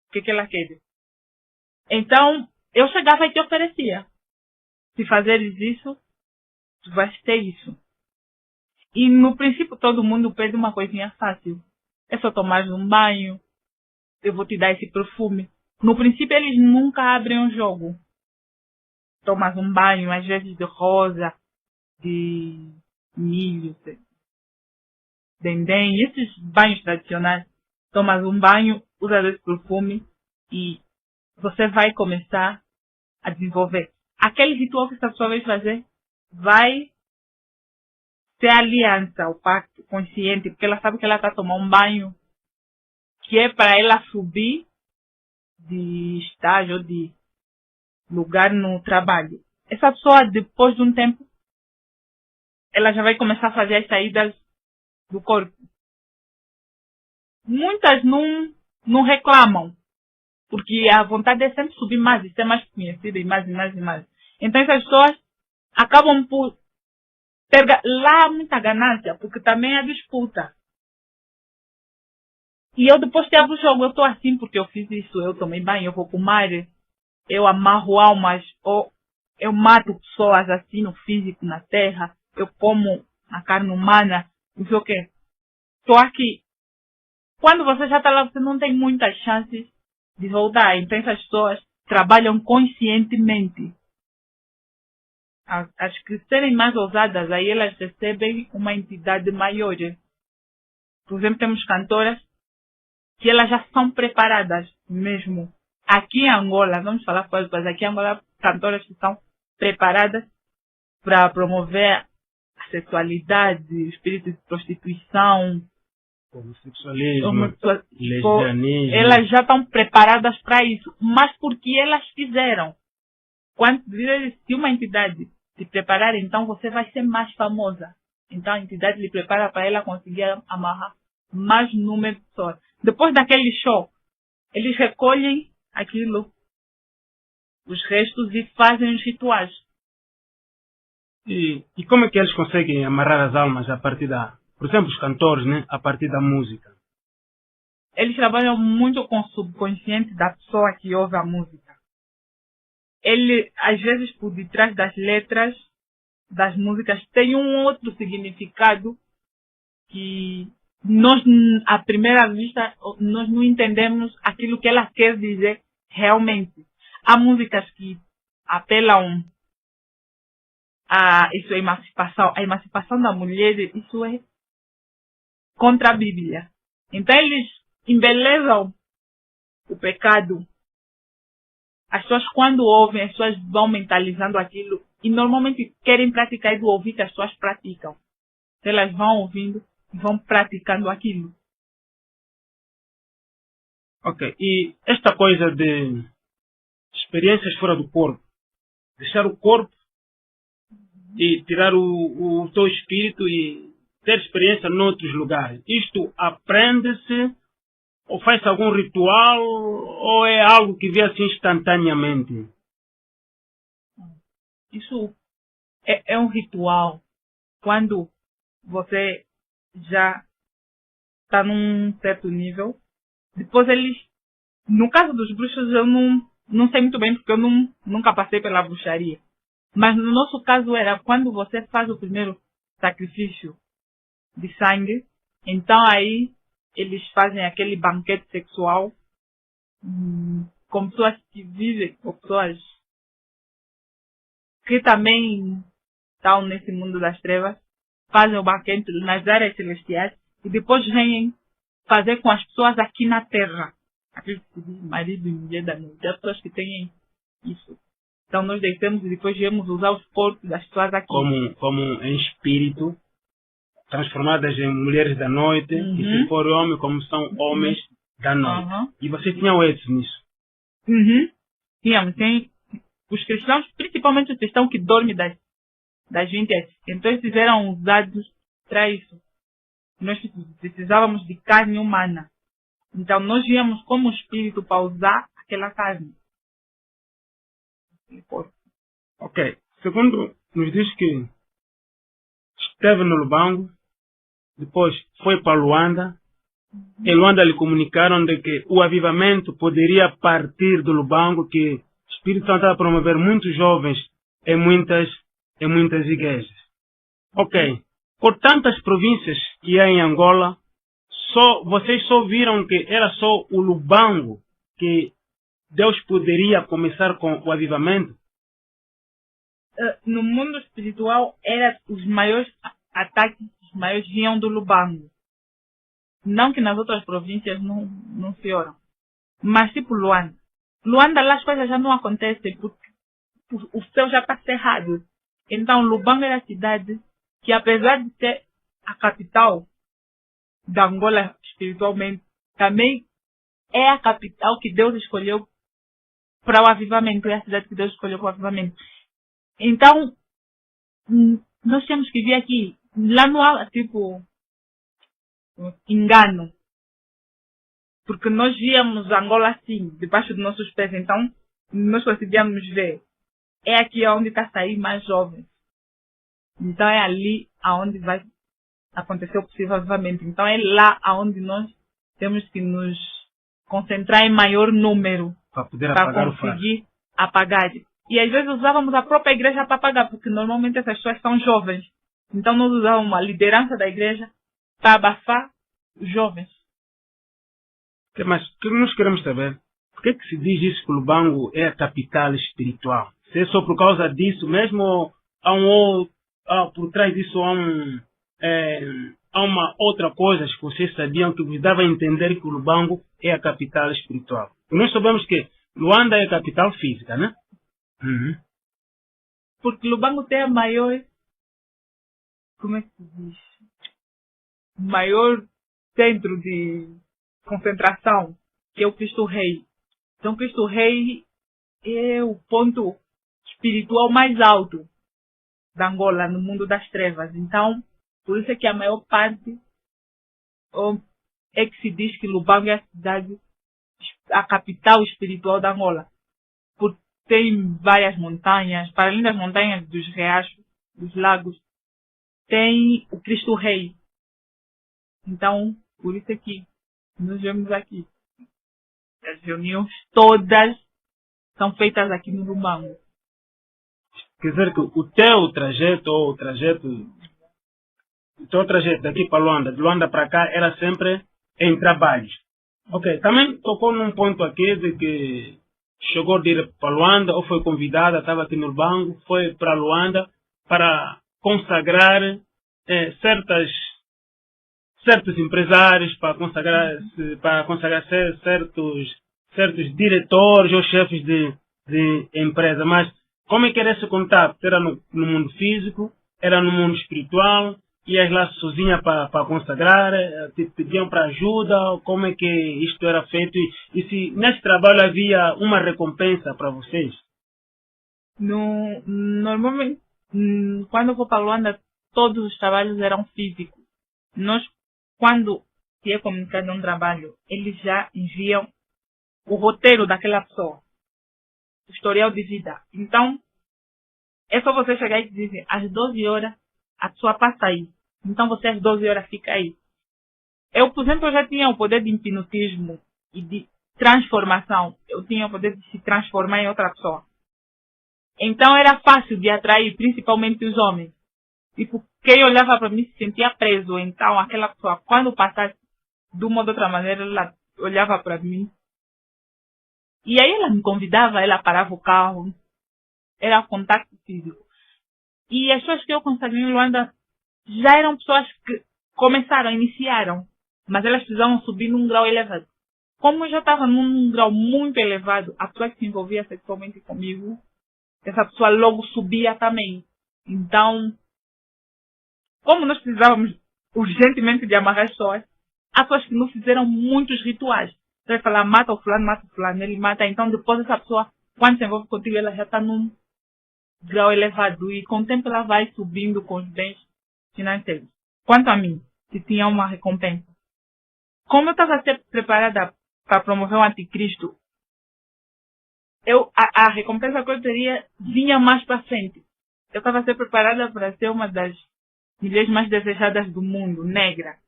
o que ela quer. Então, eu chegava e te oferecia. Se fazeres isso, tu vais ter isso. E no princípio todo mundo pede uma coisinha fácil. É só tomar um banho, eu vou te dar esse perfume. No princípio eles nunca abrem um jogo. Tomas um banho, às vezes de rosa, de milho, dendém, esses banhos tradicionais. Tomas um banho, usas esse perfume e você vai começar a desenvolver. Aquele ritual que essa pessoa vai fazer vai ser a aliança, o pacto consciente, porque ela sabe que ela está a tomar um banho que é para ela subir de estágio, de lugar no trabalho. Essa pessoa, depois de um tempo, ela já vai começar a fazer as saídas do corpo. Muitas não reclamam, porque a vontade é sempre subir mais e ser mais conhecida e mais e mais e mais. Então essas pessoas acabam por ter lá muita ganância, porque também há disputa. E eu depois te abro o jogo, eu estou assim porque eu fiz isso, eu tomei banho, eu vou para o mar, eu amarro almas, ou eu mato pessoas assim no físico, na terra, eu como a carne humana, não sei o quê. Só que quando você já está lá, você não tem muitas chances de voltar. Então essas pessoas trabalham conscientemente. As que serem mais ousadas, aí elas recebem uma entidade maior. Por exemplo, temos cantoras que elas já são preparadas mesmo. Aqui em Angola, vamos falar coisas, mas aqui em Angola, cantoras que são preparadas para promover a sexualidade, o espírito de prostituição, homossexualismo, lesbianismo. Elas já estão preparadas para isso, mas porque elas fizeram. Se uma entidade se preparar, então você vai ser mais famosa. Então a entidade lhe prepara para ela conseguir amarrar mais número de pessoas. Depois daquele show, eles recolhem aquilo, os restos, e fazem os rituais. E como é que eles conseguem amarrar as almas a partir por exemplo, os cantores, né, a partir da música? Eles trabalham muito com o subconsciente da pessoa que ouve a música. Ele, às vezes, por detrás das letras das músicas, tem um outro significado que nós, à primeira vista, nós não entendemos aquilo que ela quer dizer realmente. Há músicas que apelam a a emancipação da mulher, isso é contra a Bíblia. Então eles embelezam o pecado. As pessoas, quando ouvem, as pessoas vão mentalizando aquilo e normalmente querem praticar e do ouvir que as pessoas praticam. Elas vão ouvindo e vão praticando aquilo. Ok, e esta coisa de experiências fora do corpo, deixar o corpo e tirar o teu espírito e ter experiência noutros lugares. Isto aprende-se ou faz algum ritual ou é algo que vê assim instantaneamente? Isso é um ritual. Quando você já está num certo nível, depois eles, no caso dos bruxos, eu não sei muito bem porque eu nunca passei pela bruxaria. Mas no nosso caso era quando você faz o primeiro sacrifício de sangue, então aí eles fazem aquele banquete sexual com pessoas que vivem, com pessoas que também estão nesse mundo das trevas, fazem o banquete nas áreas celestiais e depois vêm fazer com as pessoas aqui na terra. Aquilo que se diz marido e mulher da noite. As pessoas que têm isso. Então nós deitamos e depois viemos usar os corpos das pessoas aqui. Como em espírito, transformadas em mulheres da noite, e se for homem, como são homens da noite. E vocês tinham êxito nisso? Tínhamos. Tem os cristãos, principalmente os cristãos que dormem das 20 às. Então eles eram usados para isso. Nós precisávamos de carne humana. Então nós víamos como espírito para usar aquela carne. Ok. Segundo nos diz que esteve no Lubango, depois foi para Luanda. Em Luanda lhe comunicaram de que o avivamento poderia partir do Lubango, que o Espírito Santo estava a promover muitos jovens em muitas igrejas. Ok. Por tantas províncias que há em Angola, vocês só viram que era só o Lubango que Deus poderia começar com o avivamento? No mundo espiritual, os maiores ataques, os maiores vinham do Lubango. Não que nas outras províncias não pioram. Mas tipo Luanda. Luanda lá as coisas já não acontecem porque o céu já está cerrado. Então Lubango era a cidade que, apesar de ser a capital da Angola espiritualmente, também é a capital que Deus escolheu para o avivamento. É a cidade que Deus escolheu para o avivamento. Então, nós temos que vir aqui. Lá não há, engano. Porque nós víamos Angola assim, debaixo dos nossos pés. Então, nós conseguíamos ver. É aqui onde está a sair mais jovens. Então, é ali aonde vai acontecer o possível avivamento. Então, é lá aonde nós temos que nos concentrar em maior número para conseguir apagar. E às vezes usávamos a própria igreja para apagar, porque normalmente essas pessoas são jovens. Então, nós usávamos a liderança da igreja para abafar os jovens. Mas o que nós queremos saber, por que se diz isso que o Lubango é a capital espiritual? Se é só por causa disso mesmo, por trás disso há uma outra coisa que vocês sabiam que vos dava a entender que o Lubango é a capital espiritual? E nós sabemos que Luanda é a capital física, né? Porque Lubango tem a maior, como é que se diz? Maior centro de concentração, que é o Cristo Rei. Então, Cristo Rei é o ponto espiritual mais alto da Angola, no mundo das trevas. Então, por isso é que a maior parte é que se diz que Lubango é a cidade, a capital espiritual da Angola. Porque tem várias montanhas, para além das montanhas, dos riachos, dos lagos, tem o Cristo Rei. Então, por isso é que nós vemos aqui. As reuniões todas são feitas aqui no Lubango. Quer dizer que o teu trajeto daqui para Luanda, de Luanda para cá, era sempre em trabalhos. Ok, também tocou num ponto aqui de que chegou de ir para Luanda, ou foi convidada, estava aqui no Lubango, foi para Luanda para consagrar certos empresários, para consagrar certos diretores ou chefes de empresa. Mas como é que era esse contato? Era no mundo físico, era no mundo espiritual, ias lá sozinha para consagrar, te pediam para ajuda, como é que isto era feito? E se nesse trabalho havia uma recompensa para vocês? Normalmente, quando eu vou para Luanda, todos os trabalhos eram físicos. Nós, quando se é comunicado um trabalho, eles já enviam o roteiro daquela pessoa, o historial de vida. Então, é só você chegar e dizer, às 12 horas, a pessoa passa aí. Então, você às 12 horas fica aí. Eu, por exemplo, já tinha o poder de hipnotismo e de transformação. Eu tinha o poder de se transformar em outra pessoa. Então, era fácil de atrair, principalmente os homens. Tipo, quem olhava para mim se sentia preso. Então, aquela pessoa, quando passasse, de uma ou de outra maneira, ela olhava para mim. E aí ela me convidava, ela parava o carro. Era contato físico. E as pessoas que eu consagrei em Luanda já eram pessoas que começaram, iniciaram. Mas elas precisavam subir num grau elevado. Como eu já estava num grau muito elevado, a pessoa que se envolvia sexualmente comigo, essa pessoa logo subia também. Então, como nós precisávamos urgentemente de amarrar as pessoas, há pessoas que nos fizeram muitos rituais. Você vai falar, mata o fulano, ele mata. Então, depois essa pessoa, quando se envolve contigo, ela já está num grau elevado. E com o tempo ela vai subindo com os bens financeiros. Quanto a mim, se tinha uma recompensa. Como eu estava a ser preparada para promover o anticristo, a recompensa que eu teria vinha mais para frente. Eu estava a ser preparada para ser uma das mulheres mais desejadas do mundo, negra.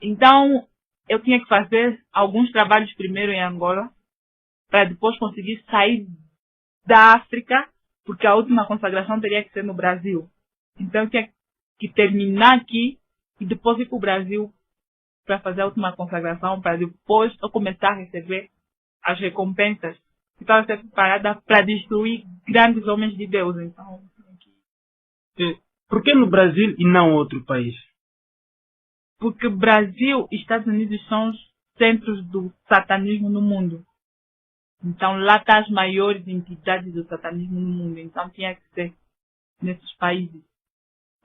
Então, eu tinha que fazer alguns trabalhos primeiro em Angola, para depois conseguir sair da África, porque a última consagração teria que ser no Brasil. Então, eu tinha que terminar aqui e depois ir para o Brasil para fazer a última consagração, para depois eu começar a receber as recompensas. Eu estava a ser preparada para destruir grandes homens de Deus. Então, por que no Brasil e não outro país? Porque Brasil e Estados Unidos são os centros do satanismo no mundo. Então lá estão as maiores entidades do satanismo no mundo. Então tinha que ser nesses países.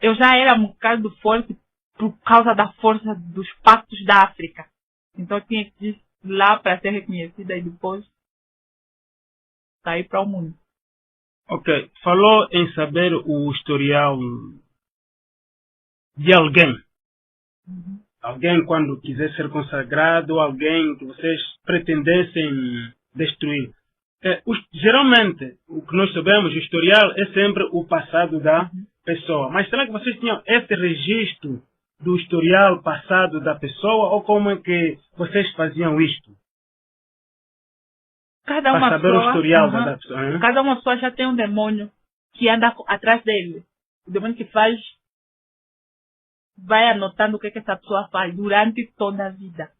Eu já era um bocado forte por causa da força dos pactos da África. Então tinha que ir lá para ser reconhecida e depois sair para o mundo. Ok. Falou em saber o historial de alguém. Uhum. Alguém quando quiser ser consagrado, alguém que vocês pretendessem destruir. Geralmente, o que nós sabemos, o historial é sempre o passado da pessoa. Mas será que vocês tinham esse registro do historial passado da pessoa ou como é que vocês faziam isto? Cada uma para saber pessoa, o historial da pessoa. Hein? Cada uma pessoa já tem um demônio que anda atrás dele. O demônio que faz, vai anotando o que essa pessoa faz durante toda a vida.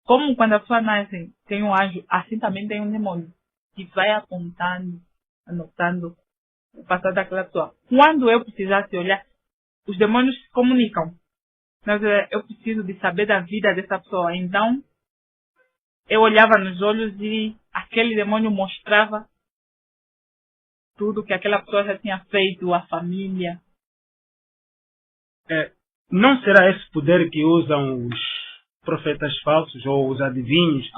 Como quando a pessoa nasce, tem um anjo, assim também tem um demônio que vai apontando, anotando o passado daquela pessoa. Quando eu precisasse olhar, os demônios se comunicam. Mas eu preciso de saber da vida dessa pessoa. Então, eu olhava nos olhos e aquele demônio mostrava tudo que aquela pessoa já tinha feito, a família. Não será esse poder que usam os profetas falsos ou os adivinhos?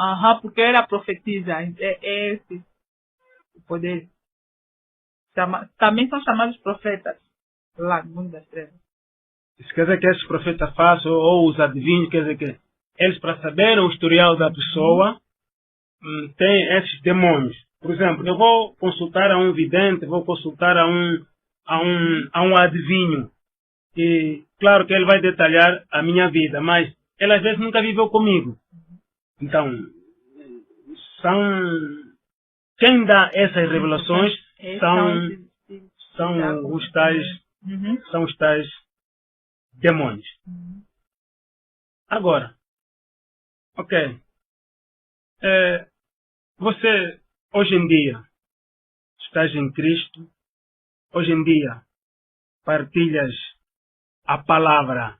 Porque era profetisa. É esse o poder. Também são chamados profetas lá no mundo das trevas. Isso quer dizer que esses profetas falsos ou os adivinhos, quer dizer que eles, para saber o historial da pessoa, têm esses demônios. Por exemplo, eu vou consultar a um vidente, vou consultar a um adivinho. E claro que ele vai detalhar a minha vida, mas ele às vezes nunca viveu comigo. Então, quem dá essas revelações são os tais demônios. Agora, ok. Você, hoje em dia, estás em Cristo, hoje em dia, partilhas a palavra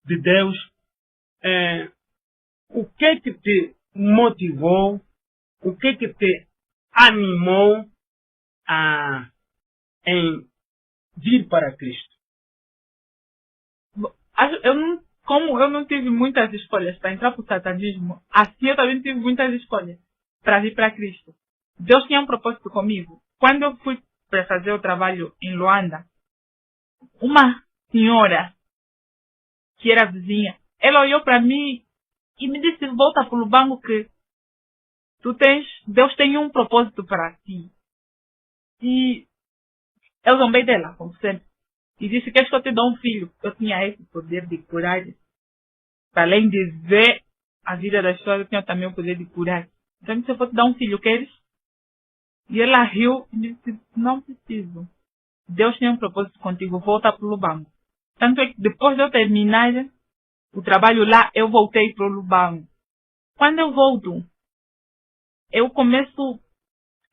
de Deus. O que te motivou, o que te animou em vir para Cristo? Como eu não tive muitas escolhas para entrar para o satanismo, assim eu também tive muitas escolhas para vir para Cristo. Deus tinha um propósito comigo. Quando eu fui para fazer o trabalho em Luanda, uma senhora que era vizinha, ela olhou para mim e me disse: volta para o Lubango que Deus tem um propósito para ti. E eu zombei dela, como sempre. E disse: queres que eu te dou um filho? Eu tinha esse poder de curar. Para além de ver a vida das pessoas, eu tinha também o poder de curar. Então, se eu for te dar um filho, queres? E ela riu e disse: não preciso. Deus tem um propósito contigo, volta para o Lubango. Tanto é que depois de eu terminar, o trabalho lá, eu voltei para o Lubão. Quando eu volto, eu começo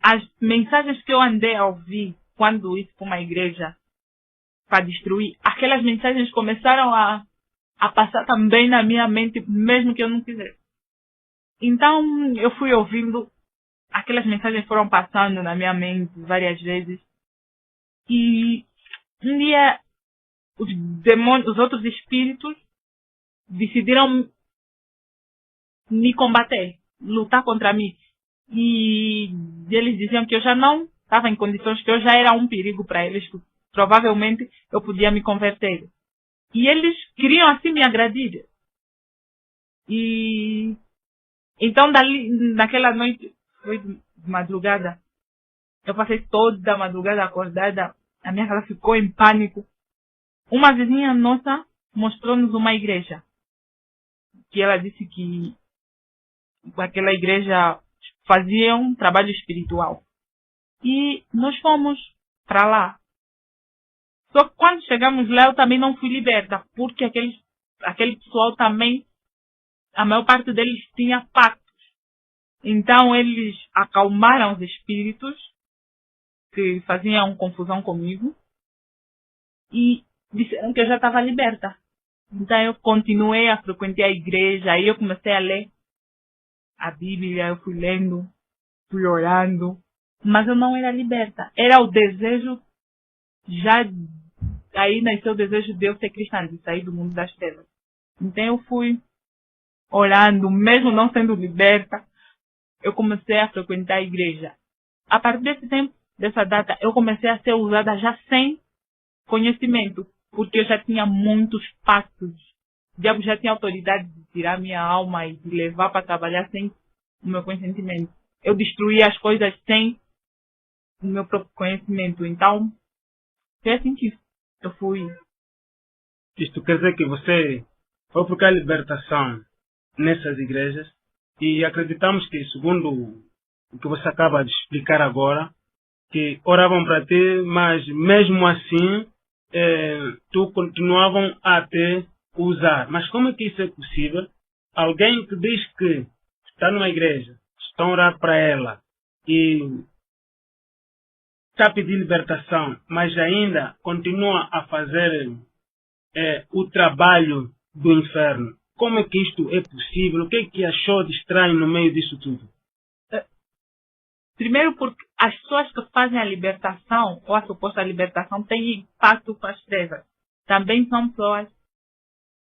as mensagens que eu andei a ouvir quando isso para uma igreja para destruir, aquelas mensagens começaram a passar também na minha mente, mesmo que eu não quisesse. Então, eu fui ouvindo, aquelas mensagens foram passando na minha mente várias vezes. E um dia, os demônios, os outros espíritos, decidiram me combater, lutar contra mim. E eles diziam que eu já não estava em condições, que eu já era um perigo para eles, que provavelmente eu podia me converter. E eles queriam assim me agredir. E então naquela noite, foi de madrugada, eu passei toda a madrugada acordada, a minha casa ficou em pânico. Uma vizinha nossa mostrou-nos uma igreja, que ela disse que aquela igreja fazia um trabalho espiritual. E nós fomos para lá. Só que quando chegamos lá, eu também não fui liberta, porque aquele pessoal também, a maior parte deles tinha pactos. Então eles acalmaram os espíritos que faziam confusão comigo e disseram que eu já estava liberta. Então eu continuei a frequentar a igreja, aí eu comecei a ler a Bíblia, eu fui lendo, fui orando, mas eu não era liberta. Era o desejo, já aí nasceu o desejo de eu ser cristã, de sair do mundo das trevas. Então eu fui orando, mesmo não sendo liberta, eu comecei a frequentar a igreja. A partir desse tempo, dessa data, eu comecei a ser usada já sem conhecimento, porque eu já tinha muitos pactos. O diabo já tinha autoridade de tirar minha alma e de levar para trabalhar sem o meu consentimento. Eu destruía as coisas sem o meu próprio conhecimento. Então, foi assim que eu fui. Isto quer dizer que você foi procurar libertação nessas igrejas e acreditamos que, segundo o que você acaba de explicar agora, que oravam para ti, mas mesmo assim tu continuavam a te usar. Mas como é que isso é possível? Alguém que diz que está numa igreja, está a orar para ela e está a pedir libertação, mas ainda continua a fazer o trabalho do inferno. Como é que isto é possível? O que é que achou de estranho no meio disso tudo? Primeiro porque as pessoas que fazem a libertação, ou a suposta libertação, têm impacto com as trevas. Também são pessoas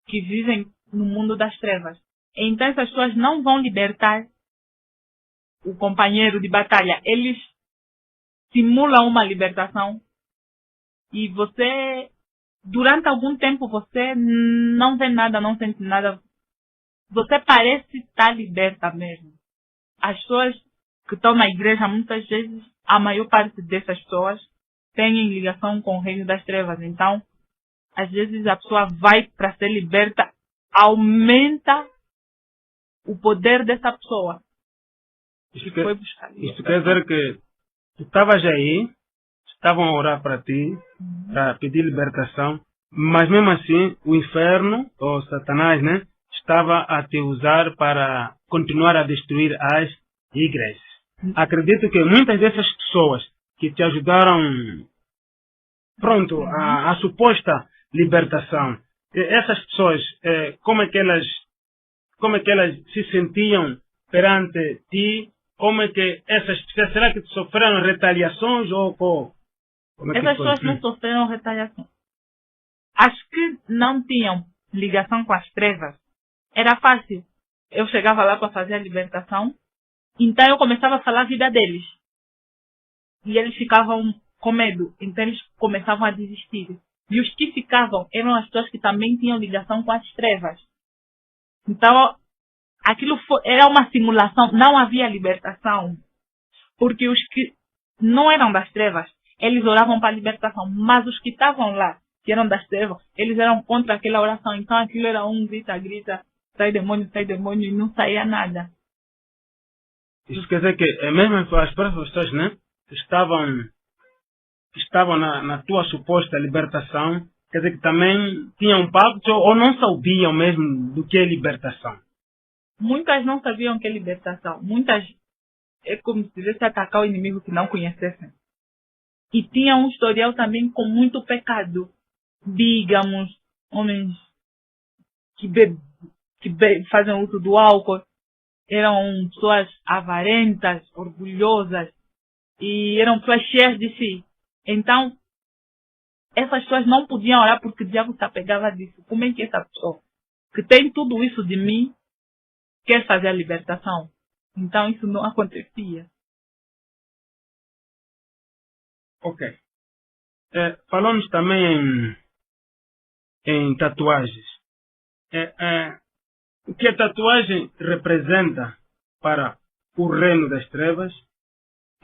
que vivem no mundo das trevas. Então essas pessoas não vão libertar o companheiro de batalha. Eles simulam uma libertação e você, durante algum tempo, você não vê nada, não sente nada. Você parece estar liberta mesmo. As pessoas que estão na igreja, muitas vezes, a maior parte dessas pessoas têm ligação com o reino das trevas. Então, às vezes a pessoa vai para ser liberta, aumenta o poder dessa pessoa. Isto quer dizer que tu estavas aí, estavam a orar para ti, para pedir libertação, mas mesmo assim o inferno, ou Satanás, né, estava a te usar para continuar a destruir as igrejas. Acredito que muitas dessas pessoas que te ajudaram, a suposta libertação, essas pessoas, como é que elas se sentiam perante ti? Como é que será que sofreram retaliações ou como é que essas foi? pessoas não sofreram retaliação. As que não tinham ligação com as trevas, era fácil. Eu chegava lá para fazer a libertação, então eu começava a falar a vida deles. E eles ficavam com medo, então eles começavam a desistir. E os que ficavam eram as pessoas que também tinham ligação com as trevas. Então, aquilo era uma simulação, não havia libertação. Porque os que não eram das trevas, eles oravam para a libertação. Mas os que estavam lá, que eram das trevas, eles eram contra aquela oração. Então aquilo era um grita, sai demônio, e não saía nada. Isso quer dizer que mesmo as próprias pessoas, né, que estavam na tua suposta libertação, quer dizer que também tinham pacto ou não sabiam mesmo do que é libertação? Muitas não sabiam o que é libertação. Muitas é como se tivesse atacar o inimigo que não conhecessem. E tinha um historial também com muito pecado. Digamos, homens que fazem uso do álcool, eram pessoas avarentas, orgulhosas, e eram pessoas cheias de si. Então, essas pessoas não podiam orar porque o diabo se apegava disso. Como é que essa pessoa, que tem tudo isso de mim, quer fazer a libertação? Então, isso não acontecia. Ok. Falamos também em tatuagens. O que a tatuagem representa para o reino das trevas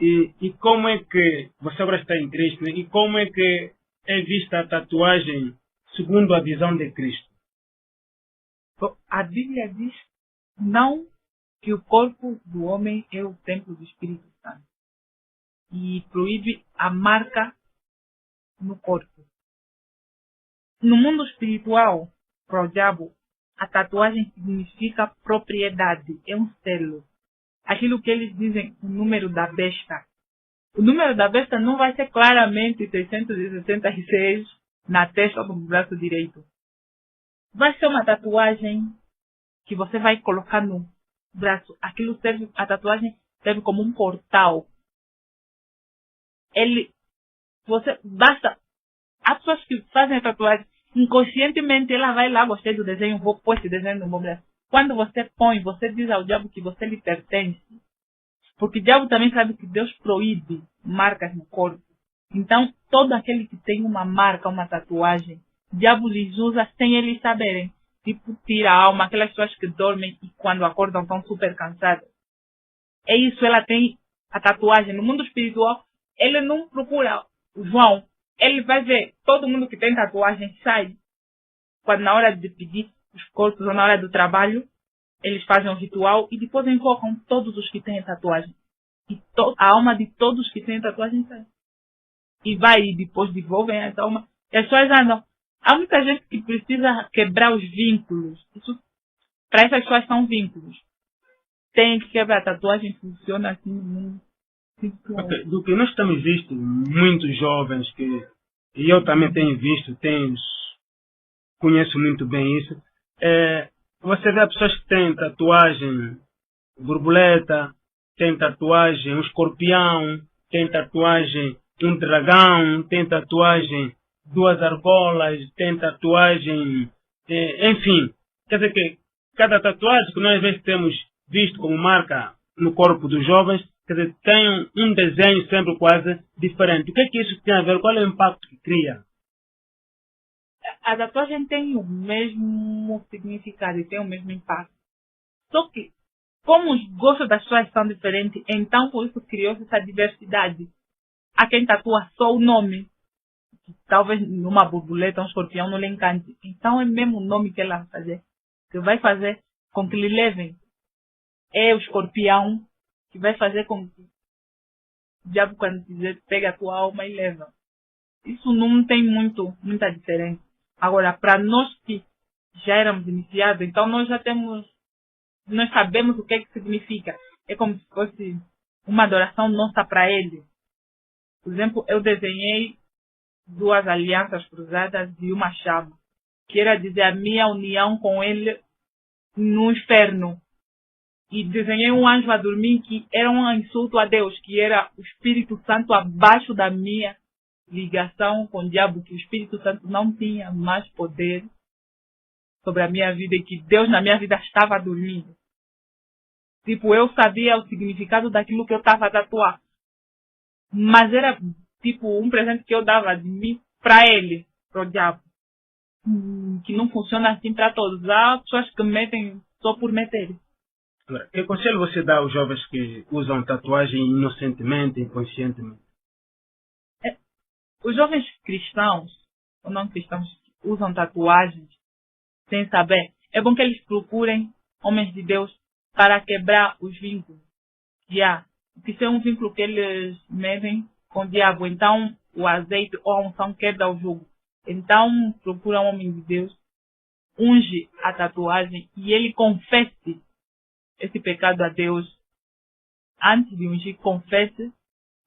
e como é que, você agora está em Cristo, né? E como é que é vista a tatuagem segundo a visão de Cristo? A Bíblia diz não que o corpo do homem é o templo do Espírito Santo. E proíbe a marca no corpo. No mundo espiritual, para o diabo, a tatuagem significa propriedade, é um selo. Aquilo que eles dizem, o número da besta. O número da besta não vai ser claramente 666 na testa ou no braço direito. Vai ser uma tatuagem que você vai colocar no braço. Aquilo serve, a tatuagem serve como um portal. Basta, as pessoas que fazem a tatuagem, inconscientemente ela vai lá, gostei do desenho, vou pôr esse desenho no meu braço. Quando você põe, você diz ao diabo que você lhe pertence. Porque o diabo também sabe que Deus proíbe marcas no corpo. Então, todo aquele que tem uma marca, uma tatuagem, o diabo lhes usa sem eles saberem. Tipo, tira a alma, aquelas pessoas que dormem e quando acordam estão super cansadas. É isso, ela tem a tatuagem. No mundo espiritual, ele não procura o João. Ele vai ver todo mundo que tem tatuagem sai. Quando na hora de pedir os corpos ou na hora do trabalho, eles fazem um ritual e depois invocam todos os que têm tatuagem. E a alma de todos que têm tatuagem sai. E vai e depois devolvem essa alma. E as pessoas andam. Há muita gente que precisa quebrar os vínculos. Para essas pessoas são vínculos. Tem que quebrar. A tatuagem funciona assim no mundo. Okay. Do que nós temos visto, muitos jovens e eu também tenho visto, conheço muito bem isso, você vê pessoas que têm tatuagem borboleta, tem tatuagem um escorpião, tem tatuagem um dragão, tem tatuagem duas argolas, tem tatuagem, enfim, quer dizer que cada tatuagem que nós às vezes temos visto como marca no corpo dos jovens, quer dizer, tem um desenho sempre quase diferente. O que é que isso tem a ver? Qual é o impacto que cria? A tatuagem tem o mesmo significado e tem o mesmo impacto. Só que, como os gostos das pessoas são diferentes, então por isso criou-se essa diversidade. Há quem tatua só o nome. Talvez numa borboleta, um escorpião não lhe encante. Então é mesmo o nome que ela vai fazer. Que vai fazer com que lhe levem. É o escorpião que vai fazer com que o diabo, quando quiser, pegue a tua alma e leva. Isso não tem muita diferença. Agora, para nós que já éramos iniciados, então nós sabemos o que significa. É como se fosse uma adoração nossa para ele. Por exemplo, eu desenhei duas alianças cruzadas e uma chama, que era dizer a minha união com ele no inferno. E desenhei um anjo a dormir que era um insulto a Deus, que era o Espírito Santo abaixo da minha ligação com o diabo, que o Espírito Santo não tinha mais poder sobre a minha vida e que Deus na minha vida estava dormindo. Tipo, eu sabia o significado daquilo que eu estava a tatuar. Mas era tipo um presente que eu dava de mim para ele, para o diabo. Que não funciona assim para todos. Há pessoas que metem só por meter. Que conselho você dá aos jovens que usam tatuagem inocentemente, inconscientemente? Os jovens cristãos ou não cristãos que usam tatuagens sem saber, é bom que eles procurem homens de Deus para quebrar os vínculos que há. Que isso é um vínculo que eles medem com o diabo. Então, o azeite ou a unção quebra o jugo. Então procura um homem de Deus, unge a tatuagem e ele confesse esse pecado a Deus. Antes de ungir, confesse,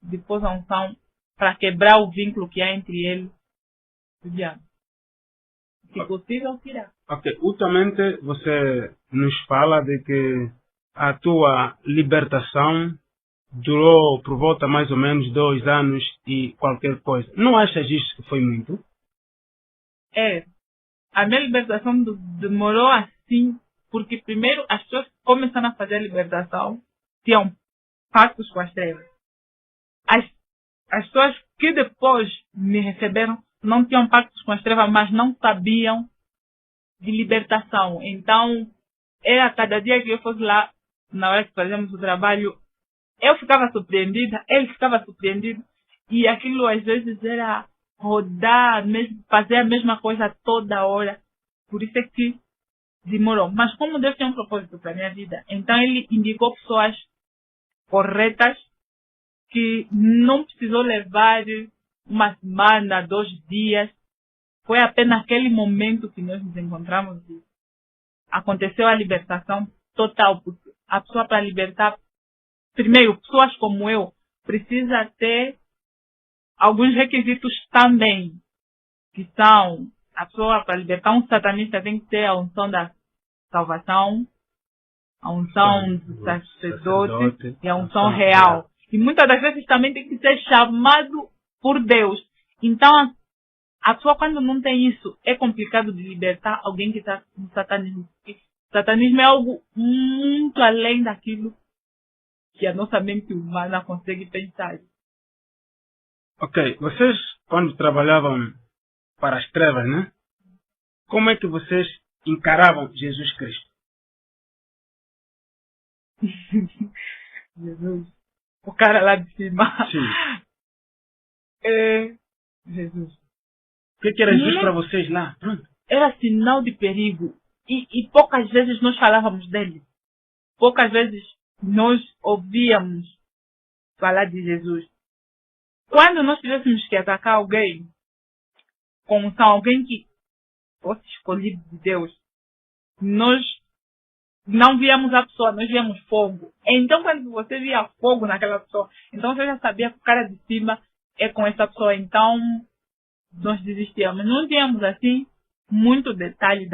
depois a unção, para quebrar o vínculo que há entre ele e o diabo. Se possível, tirar. Ok, ultimamente você nos fala de que a tua libertação durou por volta mais ou menos 2 anos e qualquer coisa. Não achas isso que foi muito? A minha libertação demorou assim, porque primeiro as pessoas começaram a fazer a libertação, tinham pactos com as trevas. As pessoas que depois me receberam não tinham pactos com as trevas, mas não sabiam de libertação. Então, era cada dia que eu fosse lá, na hora que fazíamos o trabalho, eu ficava surpreendida, ele ficava surpreendido, e aquilo às vezes era rodar, fazer a mesma coisa toda hora. Por isso é que demorou. Mas como Deus tem um propósito para a minha vida, então ele indicou pessoas corretas que não precisou levar uma semana, 2 dias. Foi apenas aquele momento que nós nos encontramos e aconteceu a libertação total. Porque a pessoa para libertar, primeiro, pessoas como eu, precisa ter alguns requisitos também, que são, a pessoa para libertar um satanista tem que ter a unção da salvação, a unção do sacerdote e a unção real. E muitas das vezes também tem que ser chamado por Deus. Então, a pessoa quando não tem isso, é complicado de libertar alguém que está no satanismo. O satanismo é algo muito além daquilo que a nossa mente humana consegue pensar. Ok, vocês quando trabalhavam para as trevas, né? Como é que vocês encaravam Jesus Cristo? Jesus. O cara lá de cima. Sim. Jesus. O que era Jesus para vocês lá? Pronto. Era sinal de perigo. E poucas vezes nós falávamos dele. Poucas vezes nós ouvíamos falar de Jesus. Quando nós tivéssemos que atacar alguém, como são alguém que fosse escolhido de Deus, nós não víamos a pessoa, nós víamos fogo. Então, quando você via fogo naquela pessoa, então você já sabia que o cara de cima é com essa pessoa. Então, nós desistíamos. Não tínhamos, assim, muito detalhe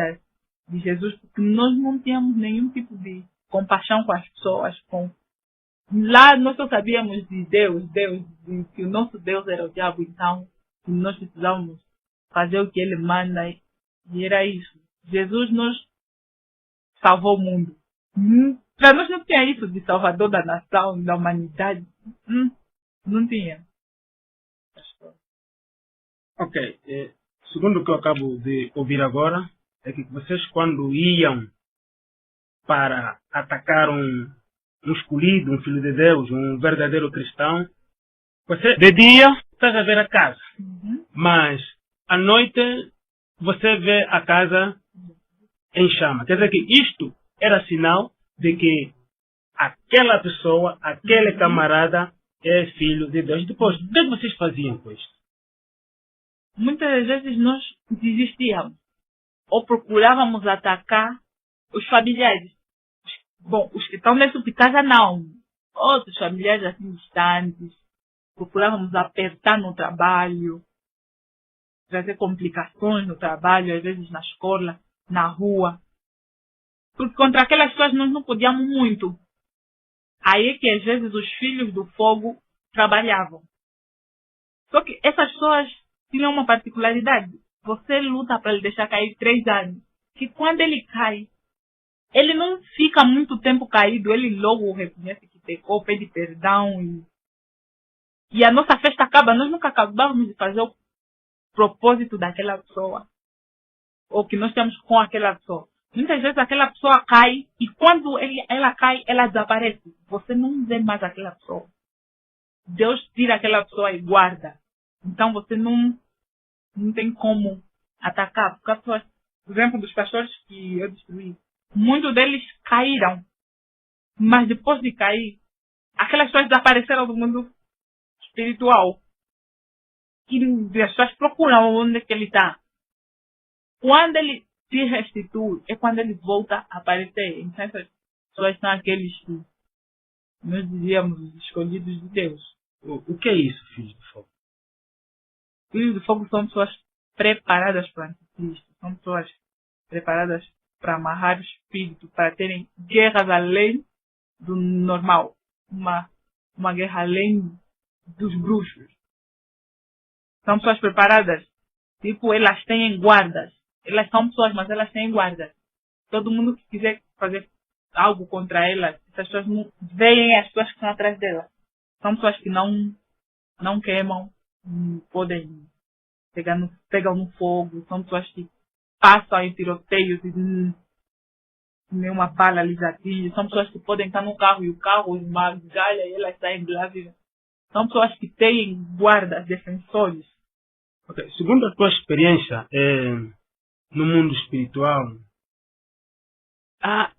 de Jesus, porque nós não tínhamos nenhum tipo de compaixão com as pessoas. Lá nós só sabíamos de Deus, que o nosso Deus era o diabo, então nós precisávamos fazer o que ele manda, e era isso. Jesus nos salvou o mundo. Para nós não tinha isso de salvador da nação, da humanidade. Não tinha. Ok. Segundo o que eu acabo de ouvir agora, é que vocês quando iam para atacar um escolhido, um filho de Deus, um verdadeiro cristão, você de dia estás a ver a casa. Mas à noite você vê a casa em chama. Quer dizer que isto era sinal de que aquela pessoa, aquele camarada é filho de Deus. Depois, o que vocês faziam com isto? Muitas vezes nós desistíamos. Ou procurávamos atacar os familiares. Bom, os que estão dentro de casa não. Outros familiares assim distantes. Procurávamos apertar no trabalho. Trazer complicações no trabalho, às vezes na escola, na rua. Porque contra aquelas pessoas nós não podíamos muito. Aí é que às vezes os filhos do fogo trabalhavam. Só que essas pessoas tinham uma particularidade. Você luta para ele deixar cair 3 anos. Que quando ele cai, ele não fica muito tempo caído. Ele logo reconhece que pecou, pede perdão. E a nossa festa acaba. Nós nunca acabamos de fazer o propósito daquela pessoa. Ou que nós temos com aquela pessoa. Muitas vezes aquela pessoa cai e quando ela cai, ela desaparece. Você não vê mais aquela pessoa. Deus tira aquela pessoa e guarda. Então você não tem como atacar. Porque as pessoas, por exemplo, dos pastores que eu destruí, muitos deles caíram. Mas depois de cair, aquelas pessoas desapareceram do mundo espiritual. e as pessoas procuram onde é que ele está. Quando ele se restitui, é quando ele volta a aparecer. Então essas pessoas são aqueles que nós diríamos os escolhidos de Deus. O que é isso, filhos do fogo? Filhos do fogo são pessoas preparadas para o anticristo. São pessoas preparadas para amarrar o espírito, para terem guerras além do normal. Uma guerra além dos bruxos. São pessoas preparadas. Tipo, elas têm guardas. Elas são pessoas, mas elas têm guardas. Todo mundo que quiser fazer algo contra elas, essas pessoas não veem as pessoas que estão atrás delas. São pessoas que não queimam, podem pegam no fogo. São pessoas que passam em tiroteios e nenhuma bala lhes atinge. São pessoas que podem estar no carro e o carro esmagalha e elas saem de lá vivas. São pessoas que têm guardas, defensores. Okay. Segundo a tua experiência no mundo espiritual,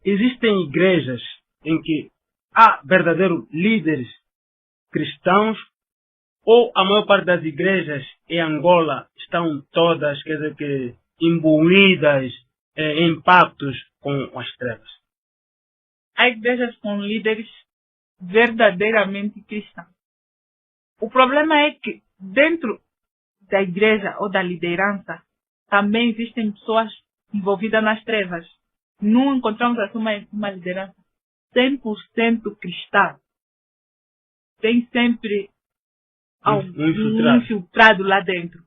existem igrejas em que há verdadeiros líderes cristãos, ou a maior parte das igrejas em Angola estão todas, quer dizer, que imbuídas em pactos com as trevas? Há igrejas com líderes verdadeiramente cristãos. O problema é que dentro da igreja ou da liderança também existem pessoas envolvidas nas trevas. Não encontramos assim uma liderança 100% cristã. Tem sempre um infiltrado lá dentro.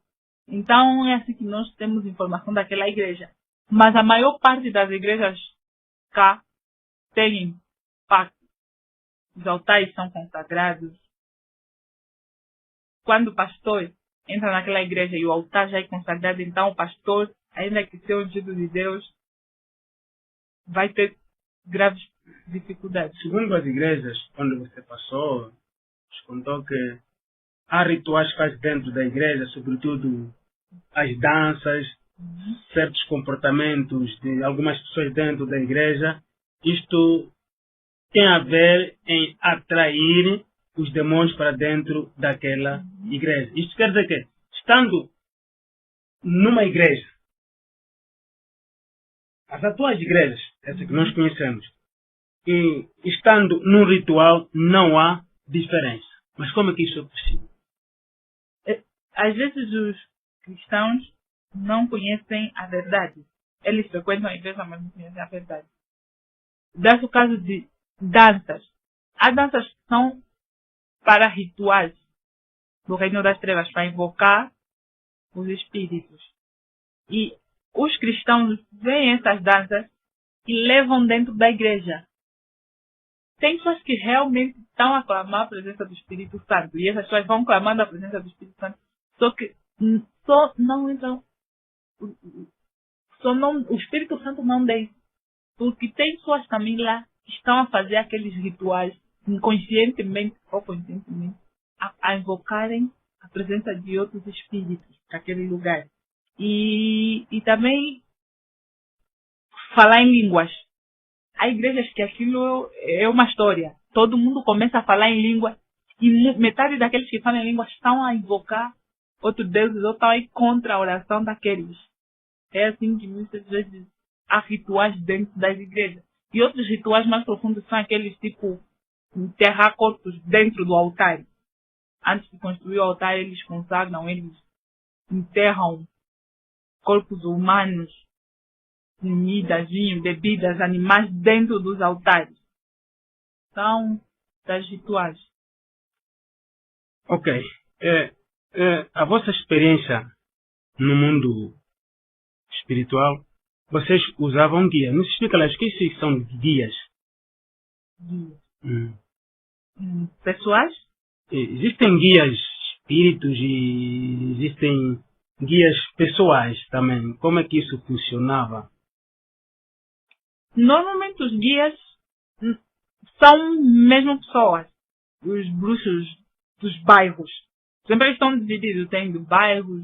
Então é assim que nós temos informação daquela igreja. Mas a maior parte das igrejas cá têm pacto. Os altares são consagrados. Quando o pastor entra naquela igreja e o altar já é consagrado, então o pastor, ainda que seja ungido de Deus, vai ter graves dificuldades. Segundo as igrejas, quando você passou, nos contou que há rituais quase dentro da igreja, sobretudo as danças, certos comportamentos de algumas pessoas dentro da igreja. Isto tem a ver em atrair os demônios para dentro daquela igreja. Isto quer dizer que, estando numa igreja, as atuais igrejas, essas que nós conhecemos, e estando num ritual, não há diferença. Mas como é que isso é possível? Às vezes os cristãos não conhecem a verdade. Eles frequentam a igreja, mas não conhecem a verdade. Dá-se o caso de danças. Há danças que são para rituais do reino das trevas, para invocar os espíritos. E os cristãos veem essas danças e levam dentro da igreja. Tem pessoas que realmente estão a clamar a presença do Espírito Santo. E essas pessoas vão clamando a presença do Espírito Santo. Só que não entram. O Espírito Santo não desce. Porque tem pessoas também lá que estão a fazer aqueles rituais inconscientemente ou conscientemente a invocarem a presença de outros espíritos naquele lugar. E também falar em línguas. Há igrejas que aquilo é uma história. Todo mundo começa a falar em língua e metade daqueles que falam em língua estão a invocar outros deuses ou estão a ir contra a oração daqueles. É assim que muitas vezes há rituais dentro das igrejas. E outros rituais mais profundos são aqueles tipo enterrar corpos dentro do altar. Antes de construir o altar, eles consagram, eles enterram corpos humanos, comidas, vinho, bebidas, animais dentro dos altares. São das rituais. Ok. A vossa experiência no mundo espiritual, vocês usavam guia. Nos explica lá, o que são guias? Guias. Pessoais? Existem guias espíritos e existem guias pessoais também. Como é que isso funcionava? Normalmente os guias são mesmo pessoas. Os bruxos dos bairros. Sempre estão divididos. Tem de bairros,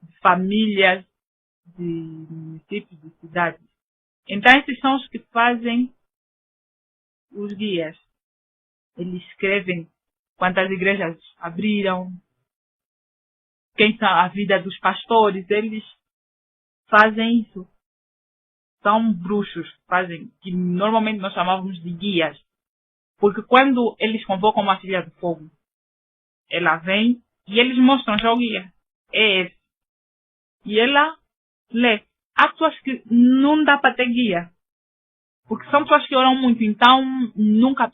de famílias, de municípios, de cidades. Então esses são os que fazem os guias. Eles escrevem quantas igrejas abriram, quem são a vida dos pastores, eles fazem isso. São bruxos, fazem, que normalmente nós chamávamos de guias. Porque quando eles convocam uma filha do fogo, ela vem e eles mostram já o guia. É esse. E ela lê. Há pessoas que não dá para ter guia. Porque são pessoas que oram muito, então nunca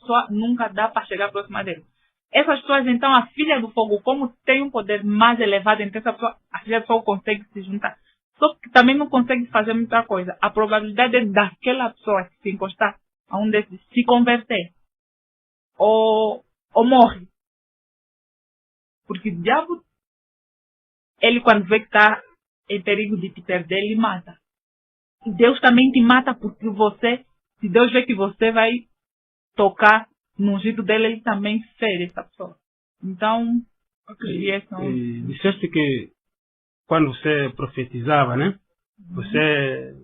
dá para chegar próxima dele. Essas pessoas, então, a filha do fogo, como tem um poder mais elevado, então essa pessoa, a filha do fogo consegue se juntar. Só que também não consegue fazer muita coisa. A probabilidade é daquela pessoa que se encostar a um desses se converter ou morre. Porque o diabo, ele quando vê que está em perigo de te perder, ele mata. E Deus também te mata porque você, se Deus vê que você vai tocar no ungido dele, ele também fere essa pessoa. Então, disseste que quando você profetizava, né? Você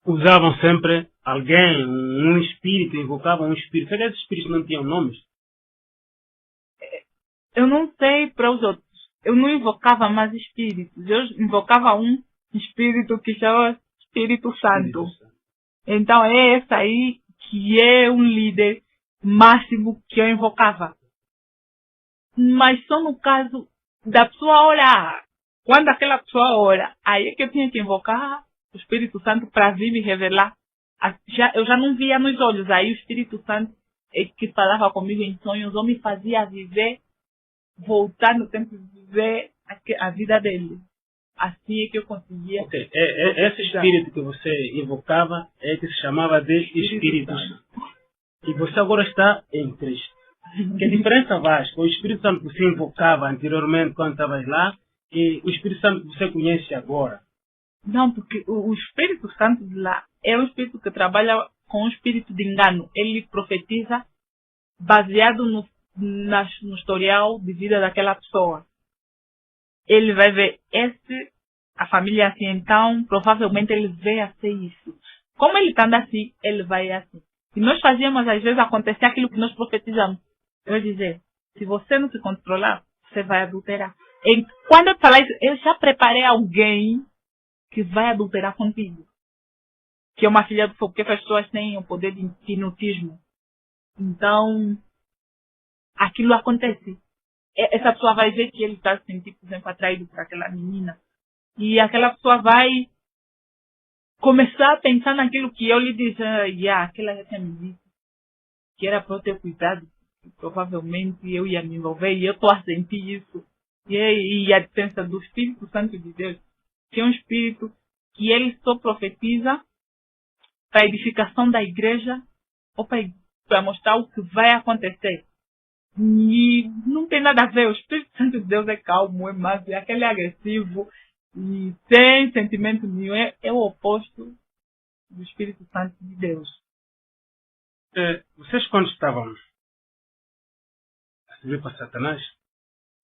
usavam sempre alguém, um espírito, invocavam um espírito. Será que esses espíritos não tinham nomes? Eu não sei para os outros. Eu não invocava mais espíritos. Eu invocava um espírito que chama Espírito Santo. Então é esse aí que é um líder máximo que eu invocava. Mas só no caso da pessoa orar. Quando aquela pessoa ora, aí é que eu tinha que invocar o Espírito Santo para vir me revelar. Eu já não via nos olhos. Aí o Espírito Santo é que falava comigo em sonhos, ou me fazia viver, voltar no tempo de viver a vida dele. Assim é que eu conseguia. Okay. Esse espírito que você invocava é que se chamava de Espírito Santo. E você agora está em Cristo. Que diferença faz com o Espírito Santo que você invocava anteriormente quando estavas lá e o Espírito Santo que você conhece agora? Não, porque o Espírito Santo de lá é um espírito que trabalha com um espírito de engano. Ele profetiza baseado no historial de vida daquela pessoa. Ele vai ver a família assim, então provavelmente ele vai a ser isso. Como ele está assim, ele vai assim. E nós fazíamos às vezes acontecer aquilo que nós profetizamos. Eu vou dizer, se você não se controlar, você vai adulterar. E quando eu falar isso, eu já preparei alguém que vai adulterar contigo. Que é uma filha do fogo, porque as pessoas têm o poder de hipnotismo. Então, aquilo acontece. Essa pessoa vai ver que ele está se sentindo, por exemplo, atraído por aquela menina. E aquela pessoa vai começar a pensar naquilo que eu lhe disse. Aquela já tinha me dito que era para eu ter cuidado. Provavelmente eu ia me envolver e eu estou a sentir isso. E a diferença do Espírito Santo de Deus, que é um espírito que ele só profetiza para a edificação da igreja ou para mostrar o que vai acontecer. E não tem nada a ver. O Espírito Santo de Deus é calmo, é manso, é aquele agressivo e sem sentimento nenhum. É o oposto do Espírito Santo de Deus. Vocês quando estavam a servir para Satanás,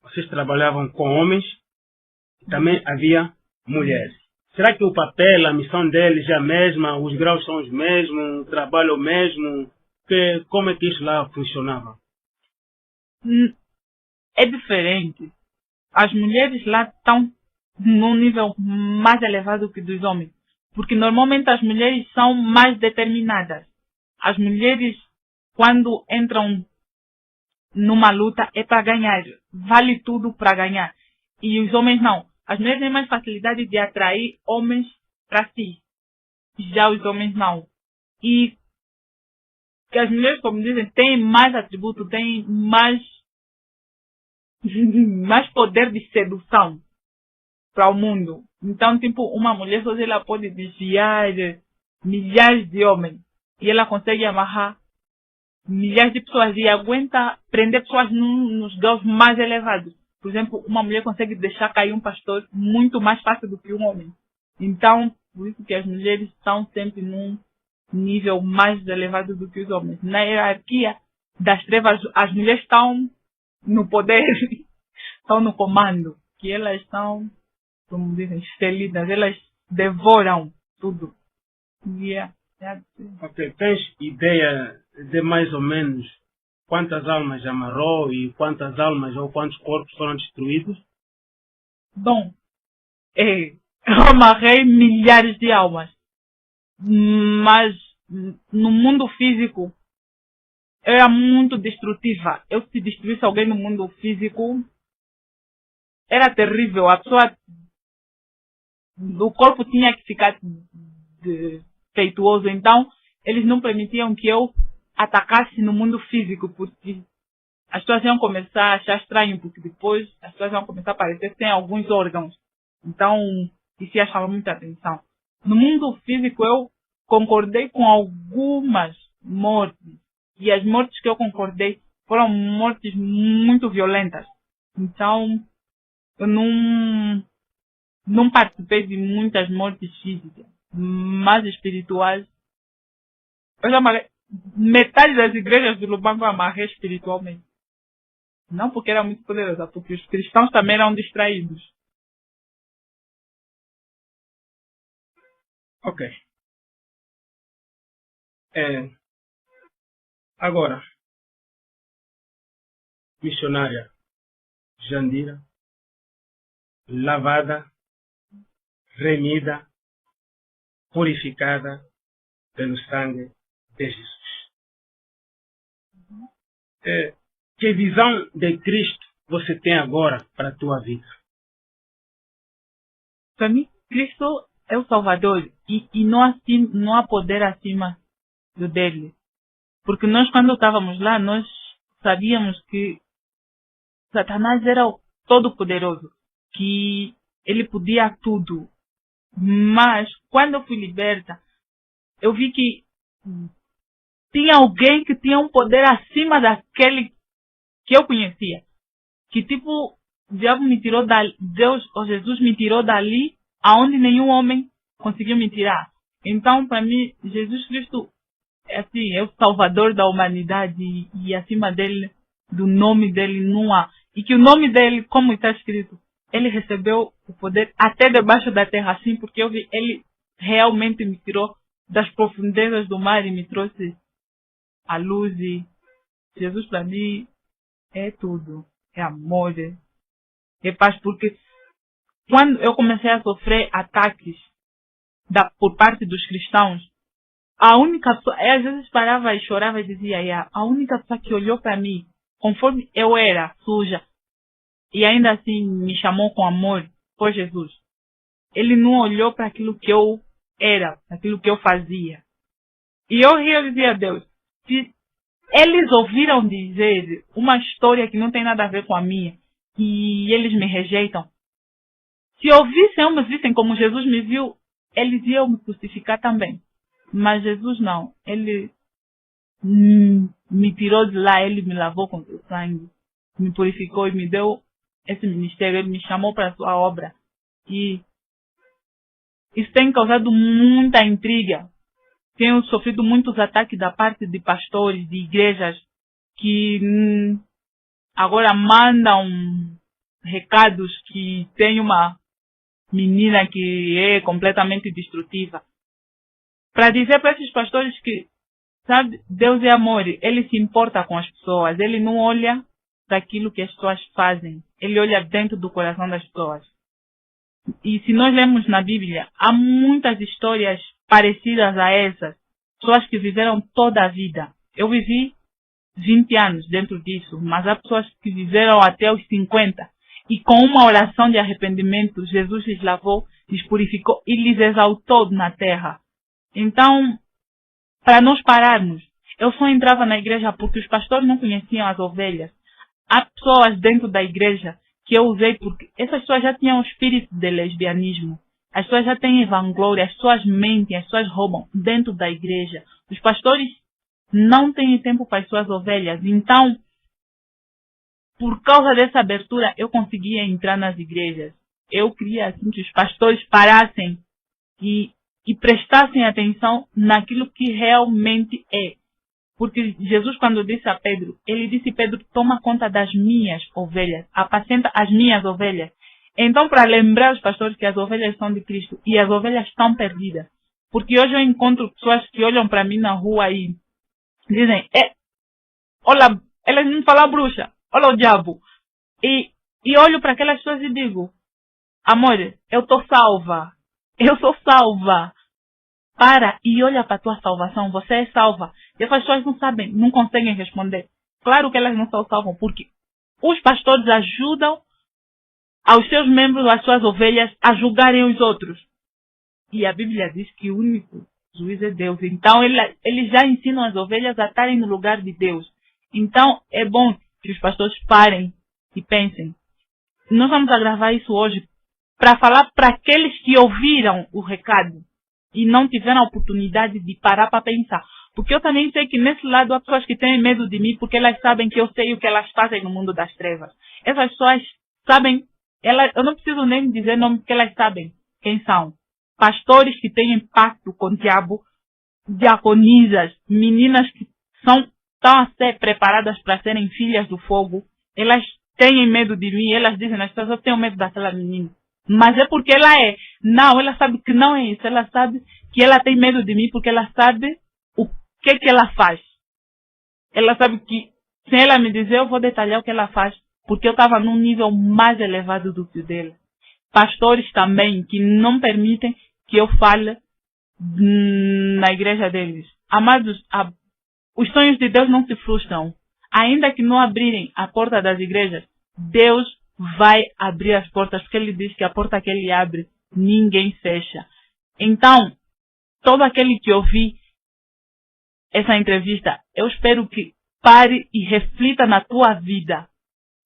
vocês trabalhavam com homens e também havia mulheres. Será que o papel, a missão deles é a mesma, os graus são os mesmos, o trabalho é o mesmo? Como é que isso lá funcionava? É diferente. As mulheres lá estão num nível mais elevado que dos homens. Porque normalmente as mulheres são mais determinadas. As mulheres, quando entram numa luta, é para ganhar. Vale tudo para ganhar. E os homens não. As mulheres têm mais facilidade de atrair homens para si. Já os homens não. E que as mulheres, como dizem, têm mais atributo, têm mais poder de sedução para o mundo. Então, tipo, uma mulher sozinha ela pode desviar milhares de homens. E ela consegue amarrar milhares de pessoas e aguenta prender pessoas nos graus mais elevados. Por exemplo, uma mulher consegue deixar cair um pastor muito mais fácil do que um homem. Então, por isso que as mulheres estão sempre num nível mais elevado do que os homens. Na hierarquia das trevas, as mulheres estão no poder, estão no comando. Que elas estão, como dizem, felidas. Elas devoram tudo. Ok, tens ideia de mais ou menos quantas almas amarrou e quantas almas ou quantos corpos foram destruídos? Bom, eu amarrei milhares de almas. Mas no mundo físico eu era muito destrutiva. Eu, se destruísse alguém no mundo físico, era terrível. A pessoa, o corpo tinha que ficar defeituoso. Então, eles não permitiam que eu atacasse no mundo físico, porque as pessoas iam começar a achar estranho, porque depois as pessoas iam começar a parecer que têm alguns órgãos. Então, isso ia chamar muita atenção. No mundo físico, eu concordei com algumas mortes. E as mortes que eu concordei foram mortes muito violentas. Então, eu não participei de muitas mortes físicas, mas espirituais. Eu já amarrei metade das igrejas do Lubango, eu amarrei espiritualmente. Não porque era muito poderosa, porque os cristãos também eram distraídos. Ok. Agora, missionária Jandira, lavada, remida, purificada pelo sangue de Jesus. Que visão de Cristo você tem agora para a tua vida? Para mim, Cristo é o Salvador e não há poder acima do dele. Porque nós, quando estávamos lá, nós sabíamos que Satanás era o todo-poderoso, que ele podia tudo. Mas, quando eu fui liberta, eu vi que tinha alguém que tinha um poder acima daquele que eu conhecia. Que tipo, o diabo me tirou dali, Deus ou Jesus me tirou dali, aonde nenhum homem conseguiu me tirar. Então, para mim, Jesus Cristo é assim, é o Salvador da humanidade e acima dele, do nome dele não há. E que o nome dele, como está escrito, ele recebeu o poder até debaixo da terra, assim, porque eu vi, ele realmente me tirou das profundezas do mar e me trouxe a luz. E Jesus para mim é tudo, é amor, é paz, porque quando eu comecei a sofrer ataques por parte dos cristãos, a única pessoa, eu às vezes parava e chorava e dizia, a única pessoa que olhou para mim, conforme eu era suja, e ainda assim me chamou com amor, foi Jesus. Ele não olhou para aquilo que eu era, para aquilo que eu fazia. E eu ria e dizia a Deus, se eles ouviram dizer uma história que não tem nada a ver com a minha, e eles me rejeitam, se ouvissem ou me vissem como Jesus me viu, eles iam me crucificar também. Mas Jesus não. Ele me tirou de lá, ele me lavou com seu sangue, me purificou e me deu esse ministério, ele me chamou para a sua obra. E isso tem causado muita intriga. Tenho sofrido muitos ataques da parte de pastores, de igrejas, que agora mandam recados que tem uma menina que é completamente destrutiva. Para dizer para esses pastores que, sabe, Deus é amor, ele se importa com as pessoas, ele não olha daquilo que as pessoas fazem, ele olha dentro do coração das pessoas. E se nós lemos na Bíblia, há muitas histórias parecidas a essas, pessoas que viveram toda a vida. Eu vivi 20 anos dentro disso, mas há pessoas que viveram até os 50. E com uma oração de arrependimento, Jesus lhes lavou, lhes purificou e lhes exaltou na terra. Então, para nós pararmos, eu só entrava na igreja porque os pastores não conheciam as ovelhas. Há pessoas dentro da igreja que eu usei porque essas pessoas já tinham o espírito de lesbianismo. As pessoas já têm vanglória, as pessoas mentem, as pessoas roubam dentro da igreja. Os pastores não têm tempo para as suas ovelhas. Então, por causa dessa abertura, eu conseguia entrar nas igrejas. Eu queria assim que os pastores parassem e prestassem atenção naquilo que realmente é. Porque Jesus, quando disse a Pedro, ele disse, Pedro, toma conta das minhas ovelhas, apacenta as minhas ovelhas. Então, para lembrar os pastores que as ovelhas são de Cristo e as ovelhas estão perdidas. Porque hoje eu encontro pessoas que olham para mim na rua e dizem, olha, Elas me falam bruxa, olha o diabo. E olho para aquelas pessoas e digo, amor, eu estou salva. Eu sou salva. Para e olha para a tua salvação. Você é salva. E essas pessoas não sabem, não conseguem responder. Claro que elas não são salvas, porque os pastores ajudam aos seus membros, às suas ovelhas, a julgarem os outros. E a Bíblia diz que o único juiz é Deus. Então, eles já ensinam as ovelhas a estarem no lugar de Deus. Então, é bom que os pastores parem e pensem. Nós vamos gravar isso hoje para falar para aqueles que ouviram o recado e não tiveram a oportunidade de parar para pensar. Porque eu também sei que nesse lado há pessoas que têm medo de mim porque elas sabem que eu sei o que elas fazem no mundo das trevas. Essas pessoas sabem, eu não preciso nem dizer nome porque elas sabem quem são. Pastores que têm pacto com o diabo, diaconisas, meninas que estão a ser preparadas para serem filhas do fogo. Elas têm medo de mim, elas dizem às pessoas, eu tenho medo daquela menina. Mas é porque ela é. Não, ela sabe que não é isso. Ela sabe que ela tem medo de mim porque ela sabe o que ela faz. Ela sabe que, sem ela me dizer, eu vou detalhar o que ela faz, porque eu estava num nível mais elevado do que o dela. Pastores também que não permitem que eu fale na igreja deles. Amados, os sonhos de Deus não se frustram. Ainda que não abrirem a porta das igrejas, Deus vai abrir as portas, porque Ele diz que a porta que Ele abre, ninguém fecha. Então, todo aquele que ouvir essa entrevista, eu espero que pare e reflita na tua vida.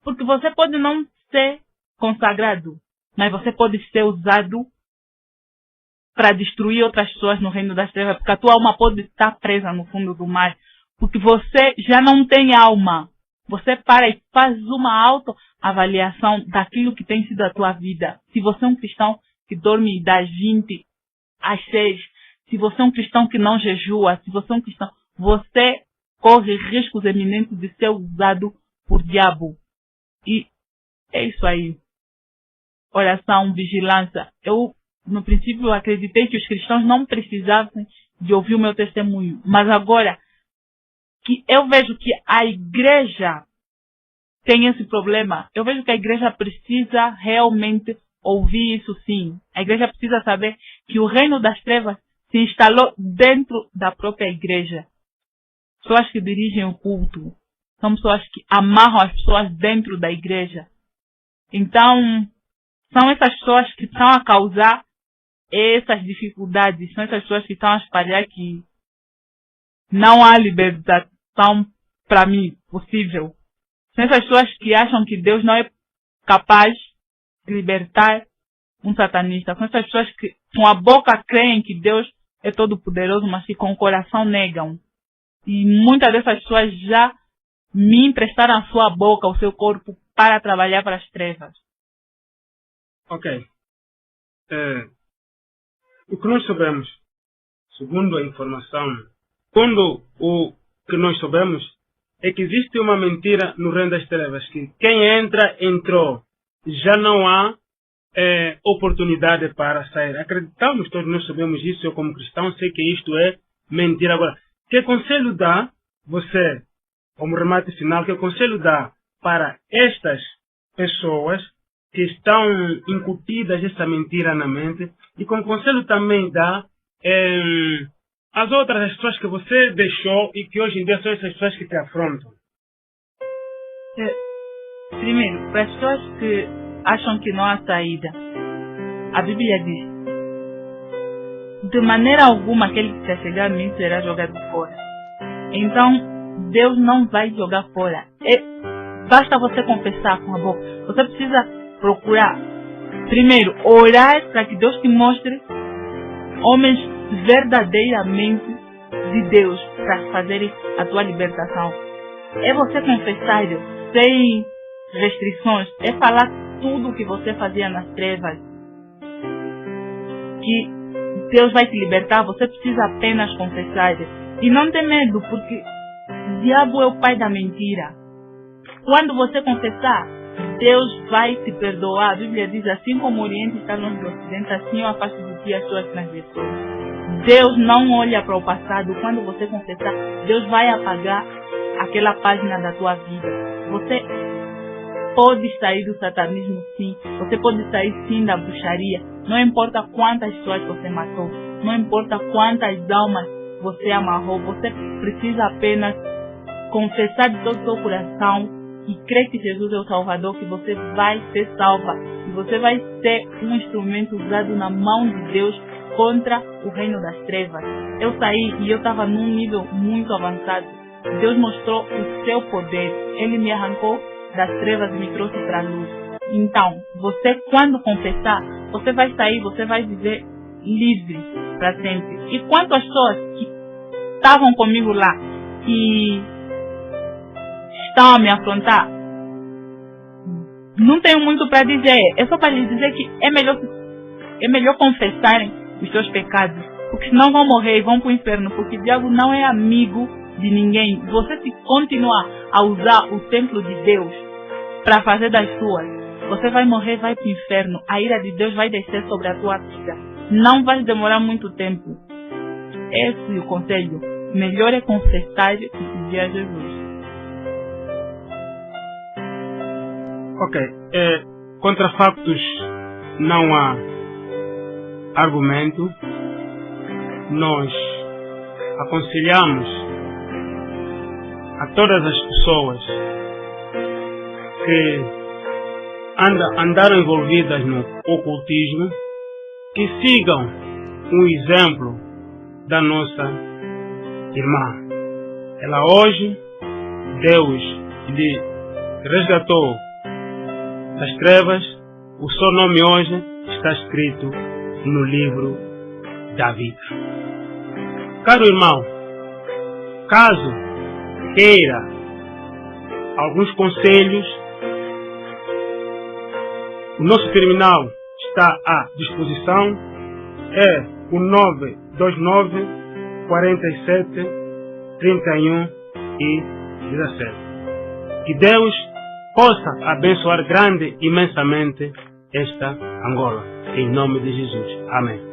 Porque você pode não ser consagrado, mas você pode ser usado para destruir outras pessoas no reino das trevas, porque a tua alma pode estar presa no fundo do mar, porque você já não tem alma. Você para e faz uma autoavaliação daquilo que tem sido a tua vida. Se você é um cristão que dorme das 20 às 6, se você é um cristão que não jejua, se você é um cristão, você corre riscos eminentes de ser usado por diabo. E é isso aí. Oração, vigilância. Eu, no princípio, acreditei que os cristãos não precisassem de ouvir o meu testemunho. Mas agora que eu vejo que a igreja tem esse problema, eu vejo que a igreja precisa realmente ouvir isso sim. A igreja precisa saber que o reino das trevas se instalou dentro da própria igreja. Pessoas que dirigem o culto são pessoas que amarram as pessoas dentro da igreja. Então, são essas pessoas que estão a causar essas dificuldades, são essas pessoas que estão a espalhar que não há libertação para mim possível. São essas pessoas que acham que Deus não é capaz de libertar um satanista. São essas pessoas que com a boca creem que Deus é todo poderoso, mas que com o coração negam. E muitas dessas pessoas já me emprestaram a sua boca, o seu corpo, para trabalhar para as trevas. Ok. O que nós sabemos, segundo a informação, quando o que nós sabemos é que existe uma mentira no reino das trevas, que quem entra, entrou. Já não há oportunidade para sair. Acreditamos, todos nós sabemos isso, eu como cristão sei que isto é mentira. Agora, que conselho dá você, como remate final, que conselho dá para estas pessoas que estão incutidas essa mentira na mente, e com conselho também dá as outras pessoas que você deixou e que hoje em dia são essas pessoas que te afrontam? Primeiro, para as pessoas que acham que não há saída, a Bíblia diz: de maneira alguma aquele que se chegar a mim será jogado fora. Então, Deus não vai jogar fora. Basta você confessar com a boca. Você precisa procurar, primeiro, orar para que Deus te mostre homens verdadeiramente de Deus para fazerem a tua libertação. É você confessar sem restrições. É falar tudo o que você fazia nas trevas, que Deus vai te libertar. Você precisa apenas confessar. E não ter medo, porque o diabo é o pai da mentira. Quando você confessar, Deus vai te perdoar. A Bíblia diz: assim como o Oriente está longe do Ocidente, assim eu afasto de ti as suas transgressões. Deus não olha para o passado. Quando você confessar, Deus vai apagar aquela página da tua vida. Você pode sair do satanismo, sim. Você pode sair, sim, da bruxaria. Não importa quantas pessoas você matou. Não importa quantas almas você amarrou. Você precisa apenas confessar de todo o seu coração e crer que Jesus é o Salvador, que você vai ser salva. E você vai ser um instrumento usado na mão de Deus contra o reino das trevas. Eu saí e eu estava num nível muito avançado. Deus mostrou o seu poder. Ele me arrancou das trevas e me trouxe para a luz. Então, você quando confessar, você vai sair, você vai viver livre para sempre. E quanto às pessoas que estavam comigo lá, que estão a me afrontar, não tenho muito para dizer. É só para lhes dizer que é melhor confessarem os seus pecados, porque senão vão morrer e vão para o inferno, porque o diabo não é amigo de ninguém. Você se continuar a usar o templo de Deus para fazer das suas, você vai morrer, vai para o inferno. A ira de Deus vai descer sobre a tua vida. Não vai demorar muito tempo. Esse é o conselho. Melhor é confessar e pedir a Jesus. Ok. Contra factos não há argumento. Nós aconselhamos a todas as pessoas que andaram envolvidas no ocultismo que sigam um exemplo da nossa irmã. Ela hoje, Deus lhe resgatou das trevas. O seu nome hoje está escrito no livro da vida. Caro irmão, caso queira alguns conselhos, o nosso terminal está à disposição. É o 929 47 31 e 17. Que Deus possa abençoar grande e imensamente esta Angola. Em nome de Jesus. Amém.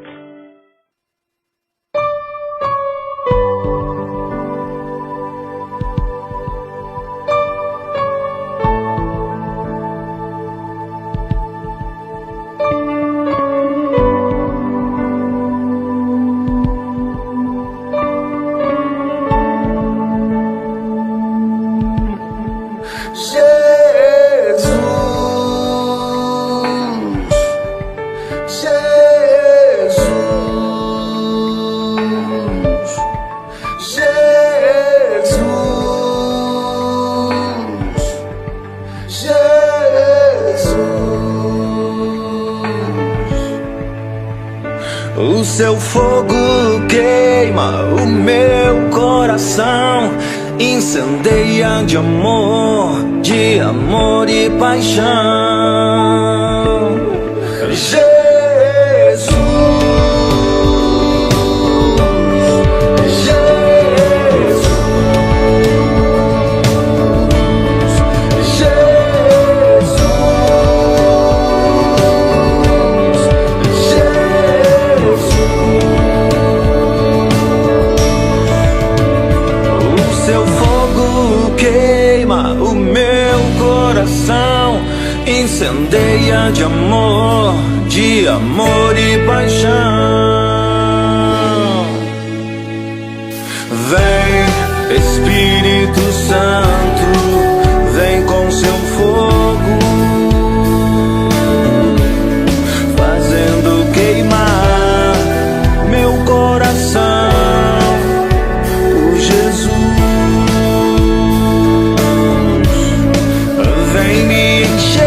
O seu fogo queima o meu coração, incendeia de amor e paixão. Jesus, incendeia de amor e paixão. Vem, Espírito Santo, vem com seu fogo, fazendo queimar meu coração. O Jesus, vem me encher.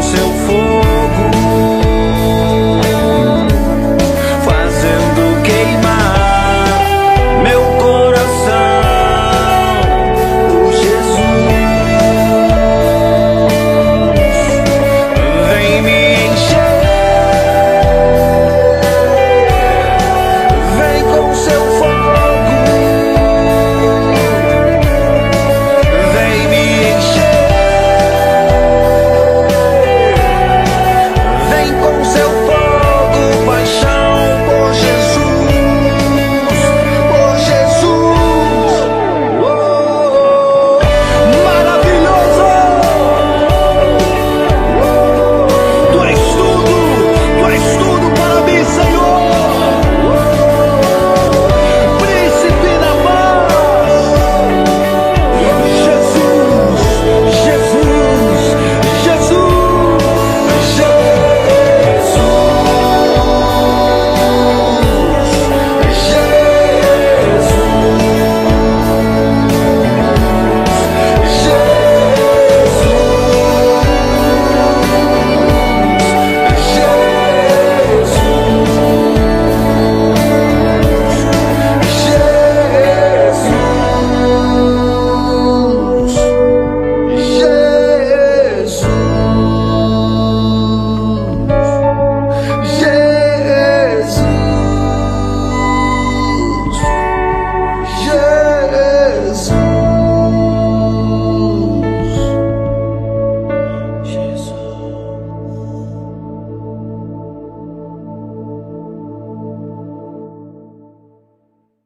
se eu for